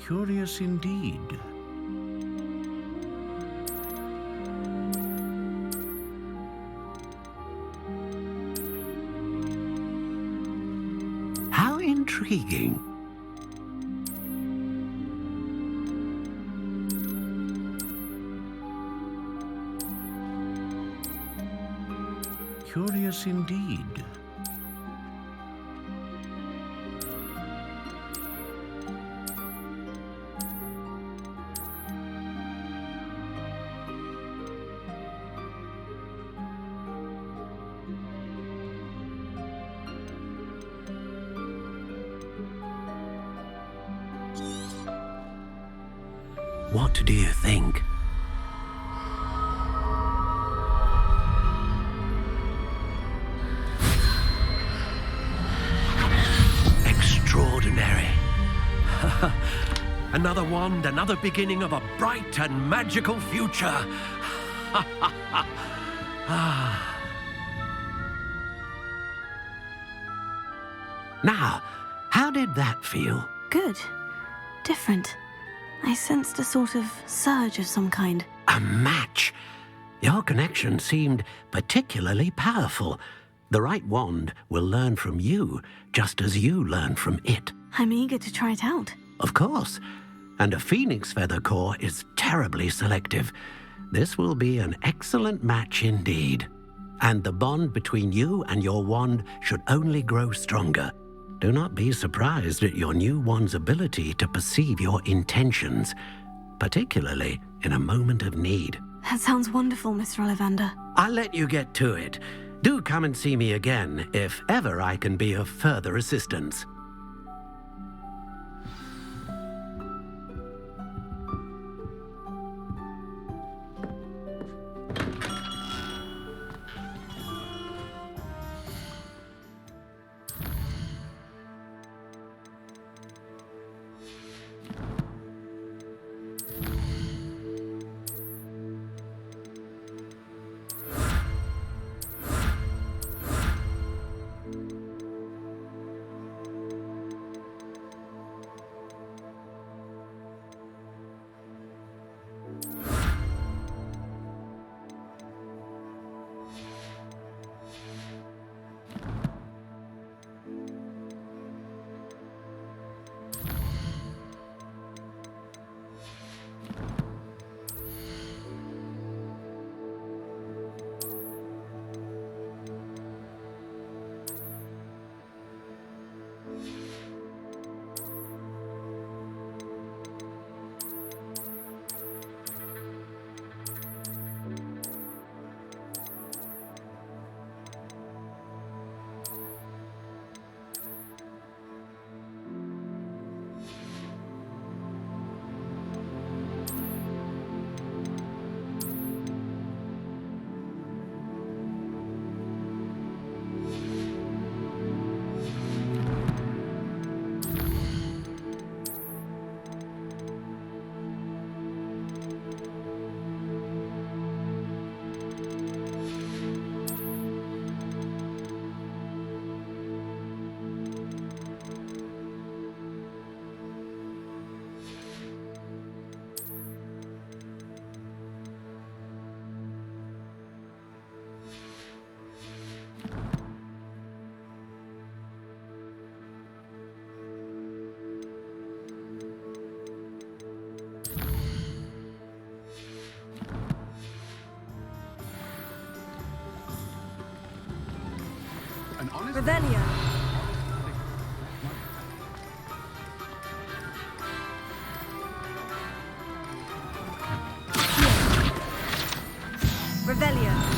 N: Curious indeed.
L: How intriguing.
N: Curious indeed.
L: What do you think? Extraordinary. Another wand, another beginning of a bright and magical future. Now, how did that feel?
E: Good. Different. I sensed a sort of surge of some kind.
L: A match? Your connection seemed particularly powerful. The right wand will learn from you, just as you learn from it.
E: I'm eager to try it out.
L: Of course. And a phoenix feather core is terribly selective. This will be an excellent match indeed. And the bond between you and your wand should only grow stronger. Do not be surprised at your new wand's ability to perceive your intentions, particularly in a moment of need.
E: That sounds wonderful, Mr. Ollivander.
L: I'll let you get to it. Do come and see me again if ever I can be of further assistance.
B: Revelio. Revelio.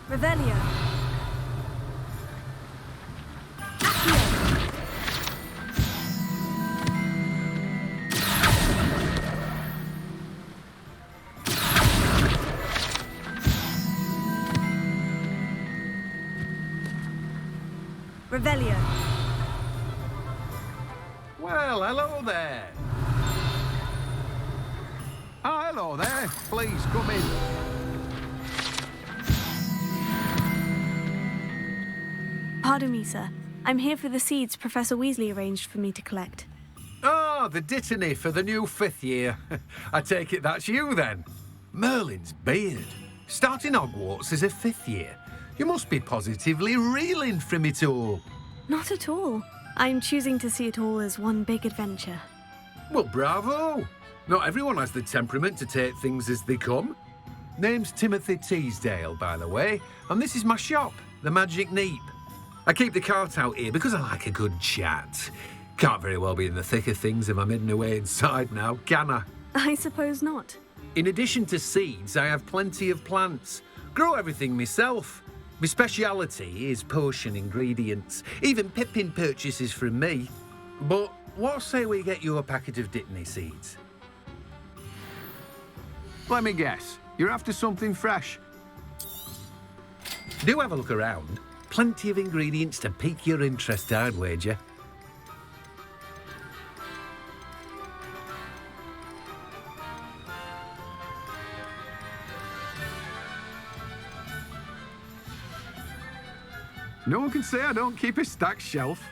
E: Revelio. Revelio.
R: Well, hello there. Ah, hello there. Please come in.
E: Pardon me, sir. I'm here for the seeds Professor Weasley arranged for me to collect.
R: Ah, the dittany for the new 5th year. I take it that's you then. Merlin's beard. Starting Hogwarts as a 5th year. You must be positively reeling from it all.
E: Not at all. I'm choosing to see it all as one big adventure.
R: Well, bravo. Not everyone has the temperament to take things as they come. Name's Timothy Teasdale, by the way, and this is my shop, the Magic Neep. I keep the cart out here because I like a good chat. Can't very well be in the thick of things if I'm hidden away inside now, can I?
E: I suppose not.
R: In addition to seeds, I have plenty of plants. Grow everything myself. My speciality is potion ingredients. Even Pippin purchases from me. But what say we get you a packet of Dittany seeds? Let me guess. You're after something fresh.
L: Do have a look around. Plenty of ingredients to pique your interest, I'd wager.
R: No one can say I don't keep a stacked shelf.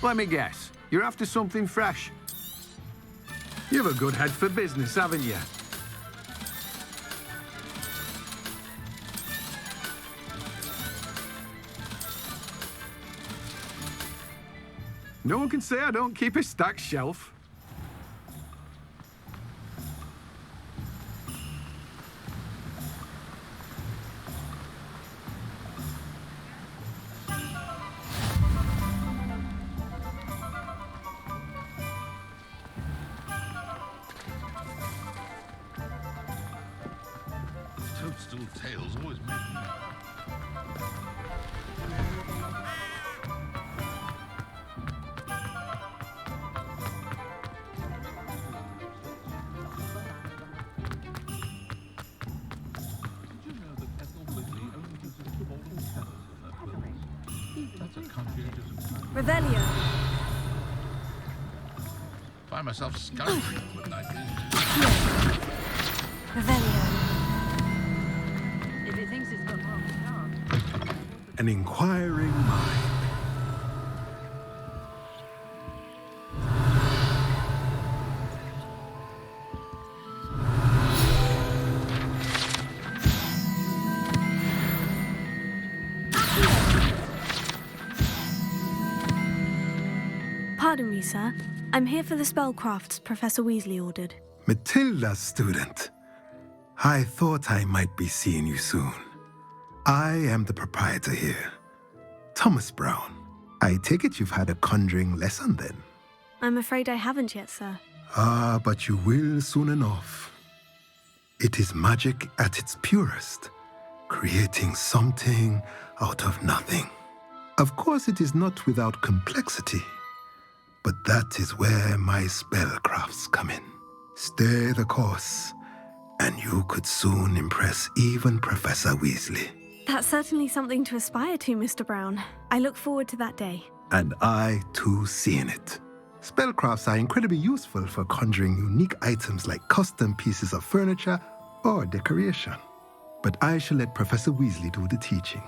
R: Let me guess. You're after something fresh. You've a good head for business, haven't you? No one can say I don't keep a stacked shelf.
N: Toadstool tails always make me.
E: Revelio.
N: Find myself skulking with an idea.
E: Revelio.
B: If he thinks he's got half a chance.
R: An inquiring mind.
E: Pardon me, sir. I'm here for the spellcrafts Professor Weasley ordered.
S: Matilda's student. I thought I might be seeing you soon. I am the proprietor here, Thomas Brown. I take it you've had a conjuring lesson then?
E: I'm afraid I haven't yet, sir.
S: Ah, but you will soon enough. It is magic at its purest, creating something out of nothing. Of course, it is not without complexity, but that is where my spellcrafts come in. Stay the course, and you could soon impress even Professor Weasley.
E: That's certainly something to aspire to, Mr. Brown. I look forward to that day.
S: And I, too, seeing it. Spellcrafts are incredibly useful for conjuring unique items like custom pieces of furniture or decoration. But I shall let Professor Weasley do the teaching.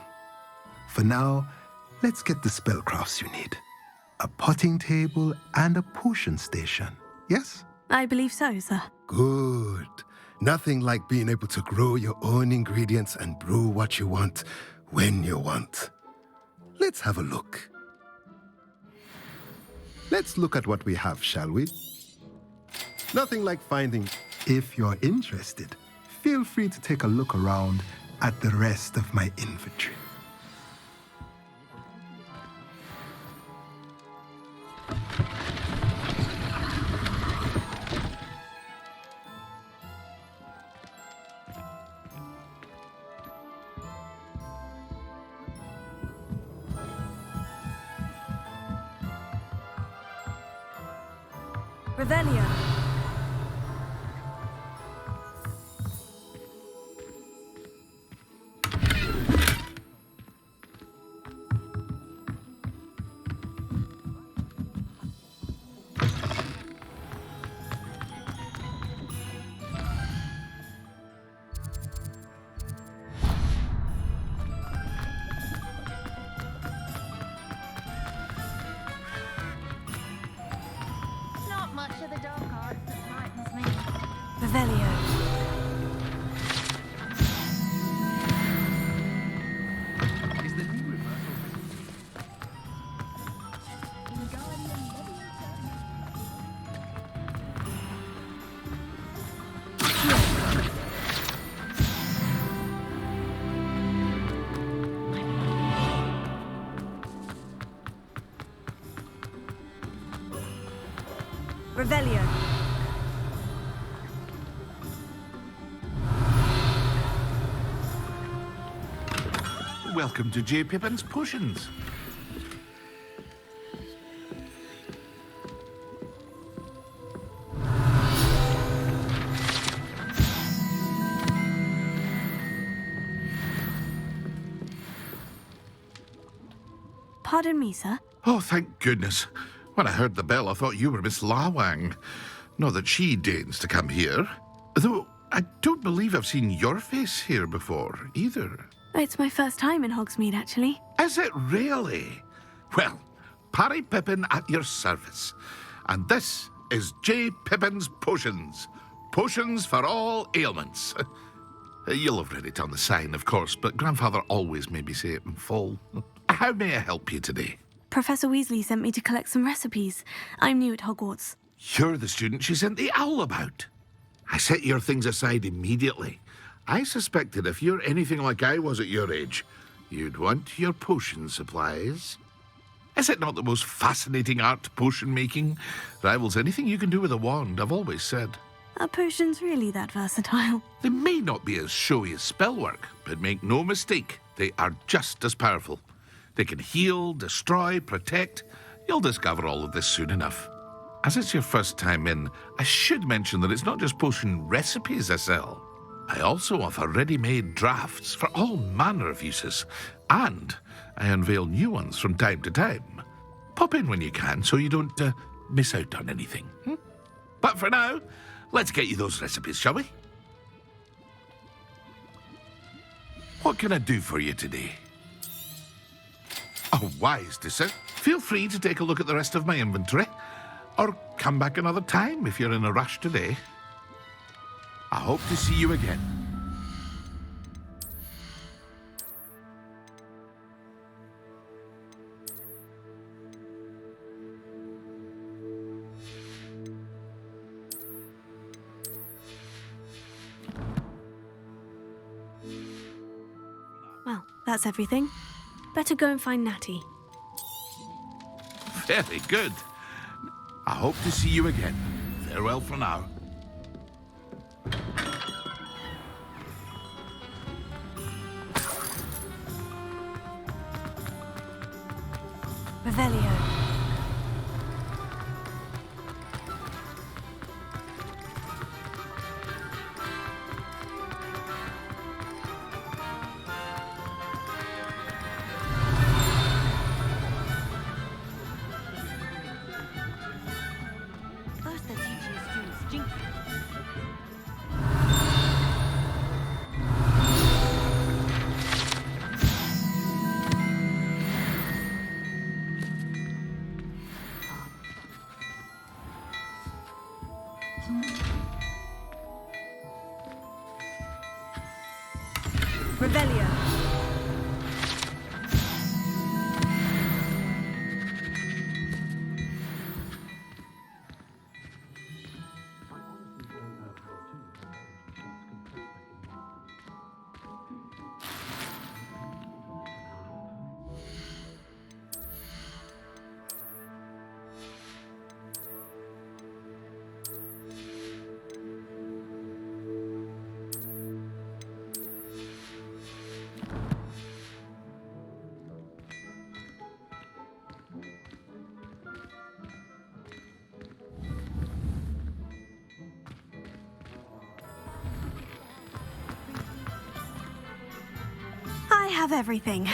S: For now, let's get the spellcrafts you need. A potting table and a potion station, yes?
E: I believe so, sir.
S: Good. Nothing like being able to grow your own ingredients and brew what you want when you want. Let's have a look. Let's look at what we have, shall we? Nothing like finding. If you're interested, feel free to take a look around at the rest of my inventory.
E: Revelio.
C: Not much of the dark arts that frightens me.
E: Revelio. Revelio.
N: Welcome to J. Pippin's Potions.
E: Pardon me, sir.
N: Oh, thank goodness. When I heard the bell, I thought you were Miss Lawang. Not that she deigns to come here. Though I don't believe I've seen your face here before, either.
E: It's my first time in Hogsmeade, actually.
N: Is it really? Well, Parry Pippin at your service. And this is J. Pippin's Potions. Potions for all ailments. You'll have read it on the sign, of course, but Grandfather always made me say it in full. How may I help you today?
E: Professor Weasley sent me to collect some recipes. I'm new at Hogwarts.
N: You're the student she sent the owl about. I set your things aside immediately. I suspected if you're anything like I was at your age, you'd want your potion supplies. Is it not the most fascinating art, potion making? Rivals anything you can do with a wand, I've always said.
E: Are potions really that versatile?
N: They may not be as showy as spellwork, but make no mistake, they are just as powerful. They can heal, destroy, protect. You'll discover all of this soon enough. As it's your first time in, I should mention that it's not just potion recipes I sell. I also offer ready-made drafts for all manner of uses, and I unveil new ones from time to time. Pop in when you can so you don't miss out on anything. But for now, let's get you those recipes, shall we? What can I do for you today? A wise decision. Feel free to take a look at the rest of my inventory, or come back another time if you're in a rush today. I hope to see you again.
E: that's everything. Better go and find Natty.
N: Very good. I hope to see you again. Farewell for now.
E: Revelio.
B: First they're teaching students jinky.
E: Revelio. I have everything.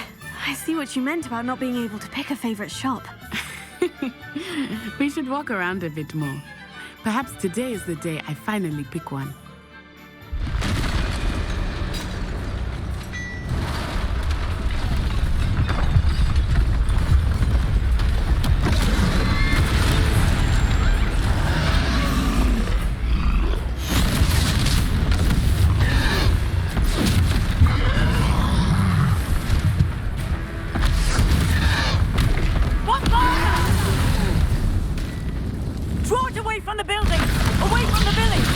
E: I see what you meant about not being able to pick a favorite shop.
K: We should walk around a bit more. Perhaps today is the day I finally pick one.
B: Draw it away from the building! Away from the village!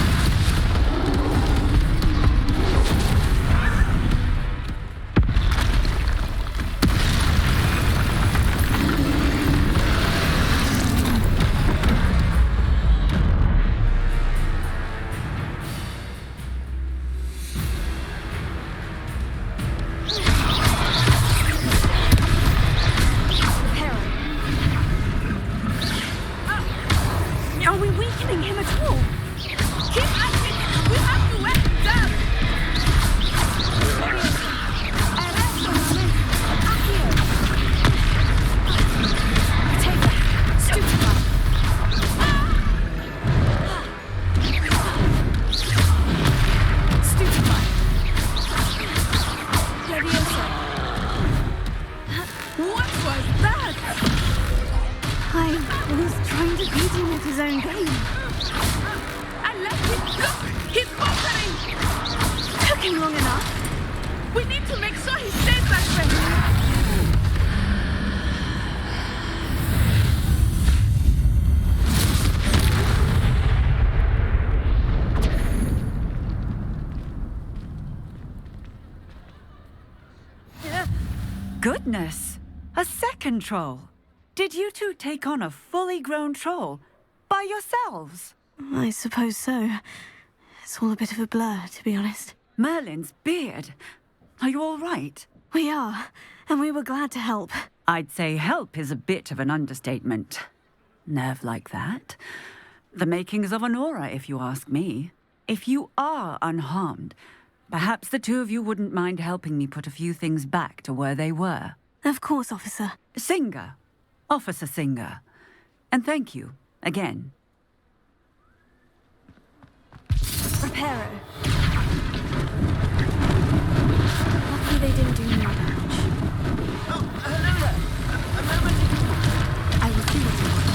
E: Are we weakening him at all?
B: Keep at it! We have to let him down!
E: Take that. Stupefy. Stupefy. Leviosa.
B: What was that?
E: I was trying to beat him at his own game.
B: I left him! Look! He's faltering!
E: Took him long enough.
B: We need to make sure he stays that way!
T: Goodness! A second troll! Did you two take on a fully grown troll? By yourselves?
E: I suppose so. It's all a bit of a blur, to be honest.
T: Merlin's beard. Are you all right?
E: We are, and we were glad to help.
T: I'd say help is a bit of an understatement. Nerve like that. The makings of an aura, if you ask me. If you are unharmed, perhaps the two of you wouldn't mind helping me put a few things back to where they were.
E: Of course, officer.
T: Singer. Officer Singer. And thank you, again.
E: Reparo. Lucky they didn't do more damage.
B: Oh, hello there. A moment to talk.
E: I will see what he wants.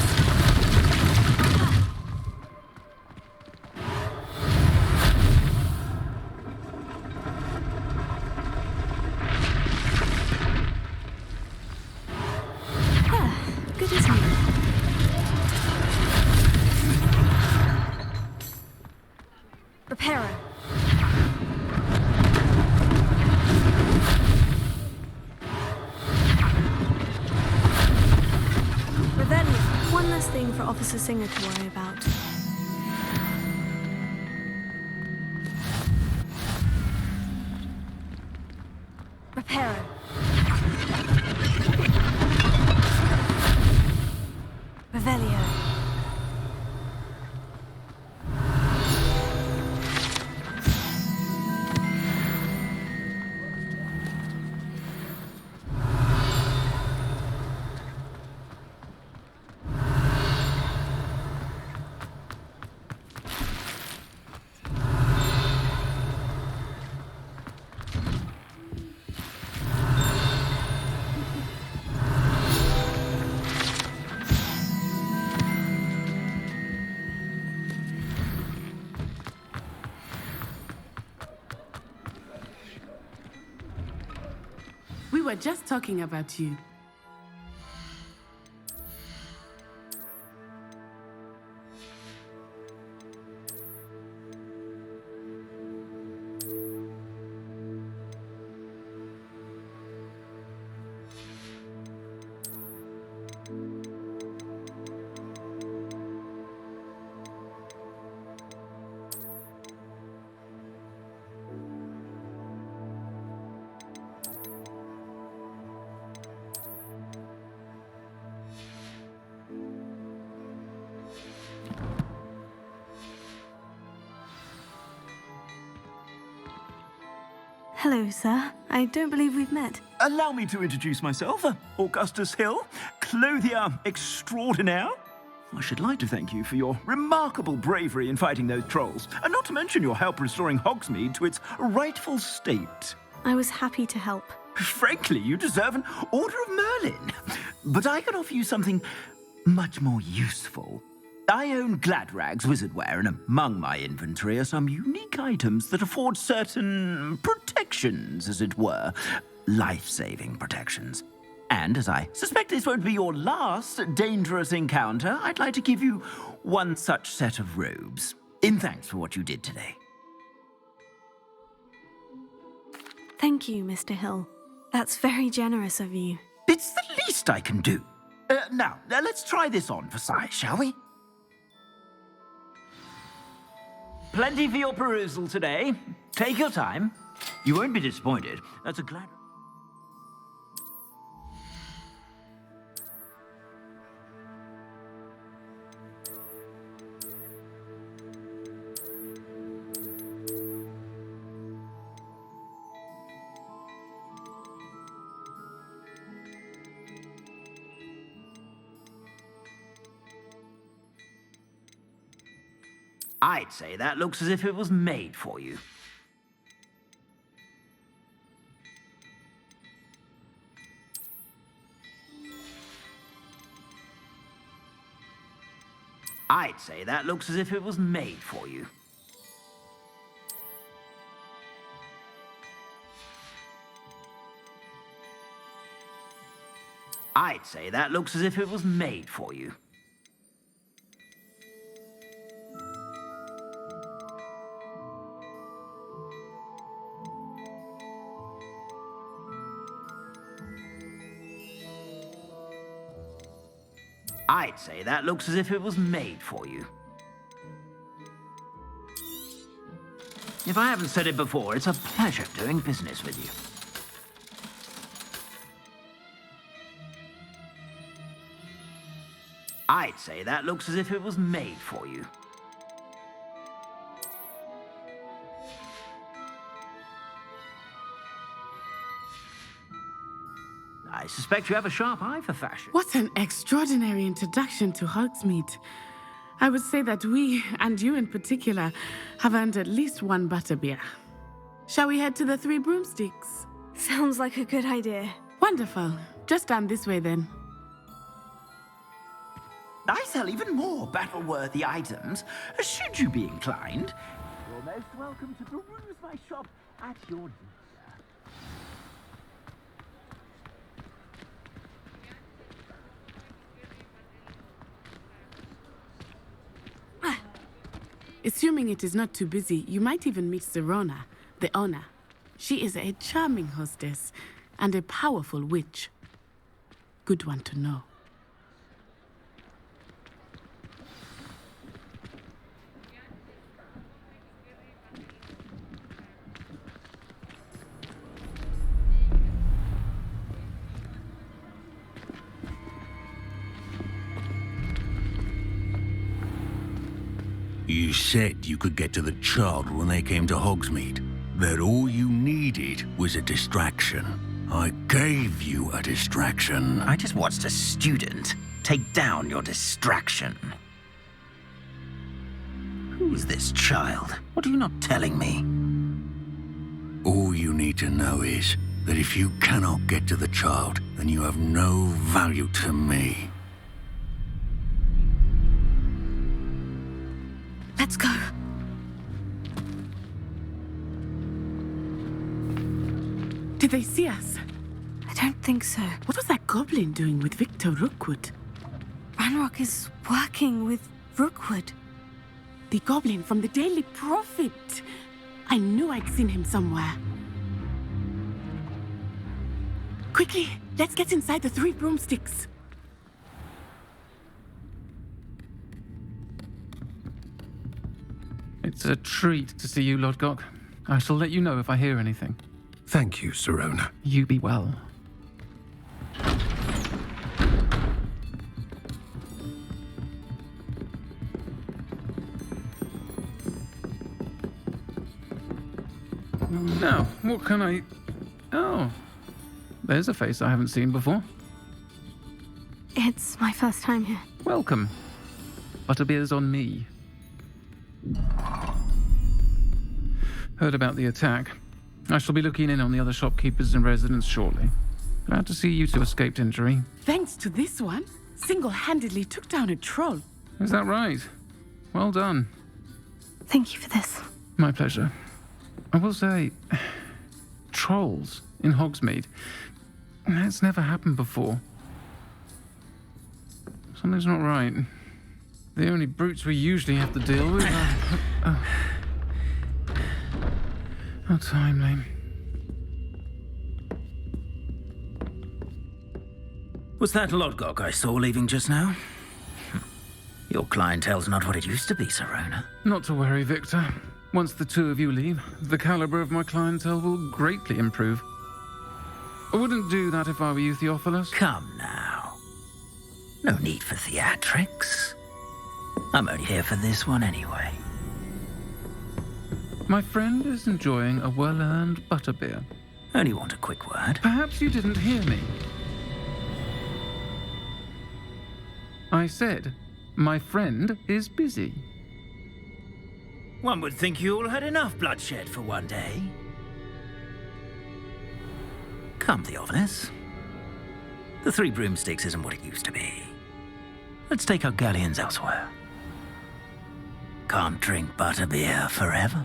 E: Good as new. Reparo. last thing for Officer Singer to worry about. Reparo. Revelio.
K: We were just talking about you.
E: Hello, sir. I don't believe we've met.
Q: Allow me to introduce myself, Augustus Hill, clothier extraordinaire. I should like to thank you for your remarkable bravery in fighting those trolls, and not to mention your help restoring Hogsmeade to its rightful state.
E: I was happy to help.
Q: Frankly, you deserve an Order of Merlin. But I can offer you something much more useful. I own Gladrag's wizardware, and among my inventory are some unique items that afford certain protections, as it were. Life-saving protections. And as I suspect this won't be your last dangerous encounter, I'd like to give you one such set of robes, in thanks for what you did today.
E: Thank you, Mr. Hill. That's very generous of you.
Q: It's the least I can do. Now, let's try this on for size, shall we? Plenty for your perusal today. Take your time. You won't be disappointed. That's a glad... I'd say that looks as if it was made for you. I'd say that looks as if it was made for you. I'd say that looks as if it was made for you. I'd say that looks as if it was made for you. If I haven't said it before, it's a pleasure doing business with you. I'd say that looks as if it was made for you. I suspect you have a sharp eye for fashion.
K: What an extraordinary introduction to Hogsmeade. I would say that we, and you in particular, have earned at least one butterbeer. Shall we head to the Three Broomsticks?
E: Sounds like a good idea.
K: Wonderful. Just down this way then.
Q: I sell even more battle-worthy items, should you be inclined. You're most welcome to peruse my shop at your leisure.
K: Assuming it is not too busy, you might even meet Ronan, the owner. She is a charming hostess and a powerful witch. Good one to know.
U: You said you could get to the child when they came to Hogsmeade. That all you needed was a distraction. I gave you a distraction.
Q: I just watched a student take down your distraction. Who is this child? What are you not telling me?
U: All you need to know is that if you cannot get to the child, then you have no value to me.
E: Let's go.
K: Did they see us?
E: I don't think so.
K: What was that goblin doing with Victor Rookwood?
E: Ranrock is working with Rookwood.
K: The goblin from the Daily Prophet. I knew I'd seen him somewhere. Quickly, let's get inside the 3 broomsticks.
G: It's a treat to see you, Lodgok. I shall let you know if I hear anything.
S: Thank you, Sir Ronan.
G: You be well. Now, what can I... Oh, there's a face I haven't seen before.
E: It's my first time here.
G: Welcome. Butterbeer's on me. Heard about the attack. I shall be looking in on the other shopkeepers and residents shortly. Glad to see you two escaped injury.
K: Thanks to this one, single-handedly took down a troll.
G: Is that right? Well done.
E: Thank you for this.
G: My pleasure. I will say, trolls in Hogsmeade. That's never happened before. Something's not right. The only brutes we usually have to deal with are... How timely.
Q: Was that Lodgok I saw leaving just now? Your clientele's not what it used to be, Sir Ronan.
G: Not to worry, Victor. Once the two of you leave, the caliber of my clientele will greatly improve. I wouldn't do that if I were you, Theophilus.
Q: Come now. No need for theatrics. I'm only here for this one anyway.
G: My friend is enjoying a well-earned butterbeer.
Q: Only want a quick word.
G: Perhaps you didn't hear me. I said, my friend is busy.
Q: One would think you all had enough bloodshed for one day. Come, Theophilus. The 3 broomsticks isn't what it used to be. Let's take our galleons elsewhere. Can't drink butterbeer forever.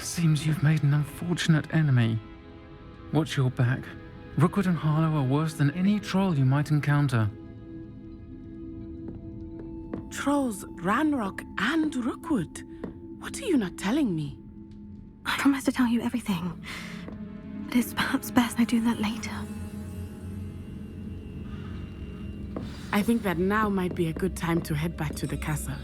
G: Seems you've made an unfortunate enemy. Watch your back. Rookwood and Harlow are worse than any troll you might encounter.
K: Trolls, Ranrock, and Rookwood. What are you not telling me?
E: I promise to tell you everything. But it's perhaps best I do that later.
K: I think that now might be a good time to head back to the castle.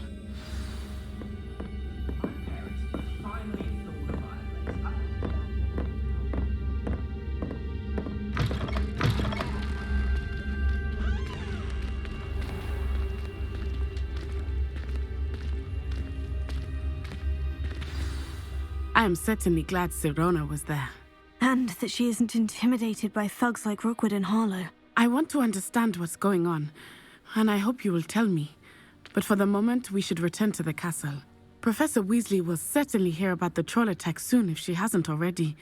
K: I am certainly glad Sirona was there.
E: And that she isn't intimidated by thugs like Rookwood and Harlow.
K: I want to understand what's going on, and I hope you will tell me. But for the moment, we should return to the castle. Professor Weasley will certainly hear about the troll attack soon if she hasn't already.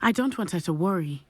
K: I don't want her to worry.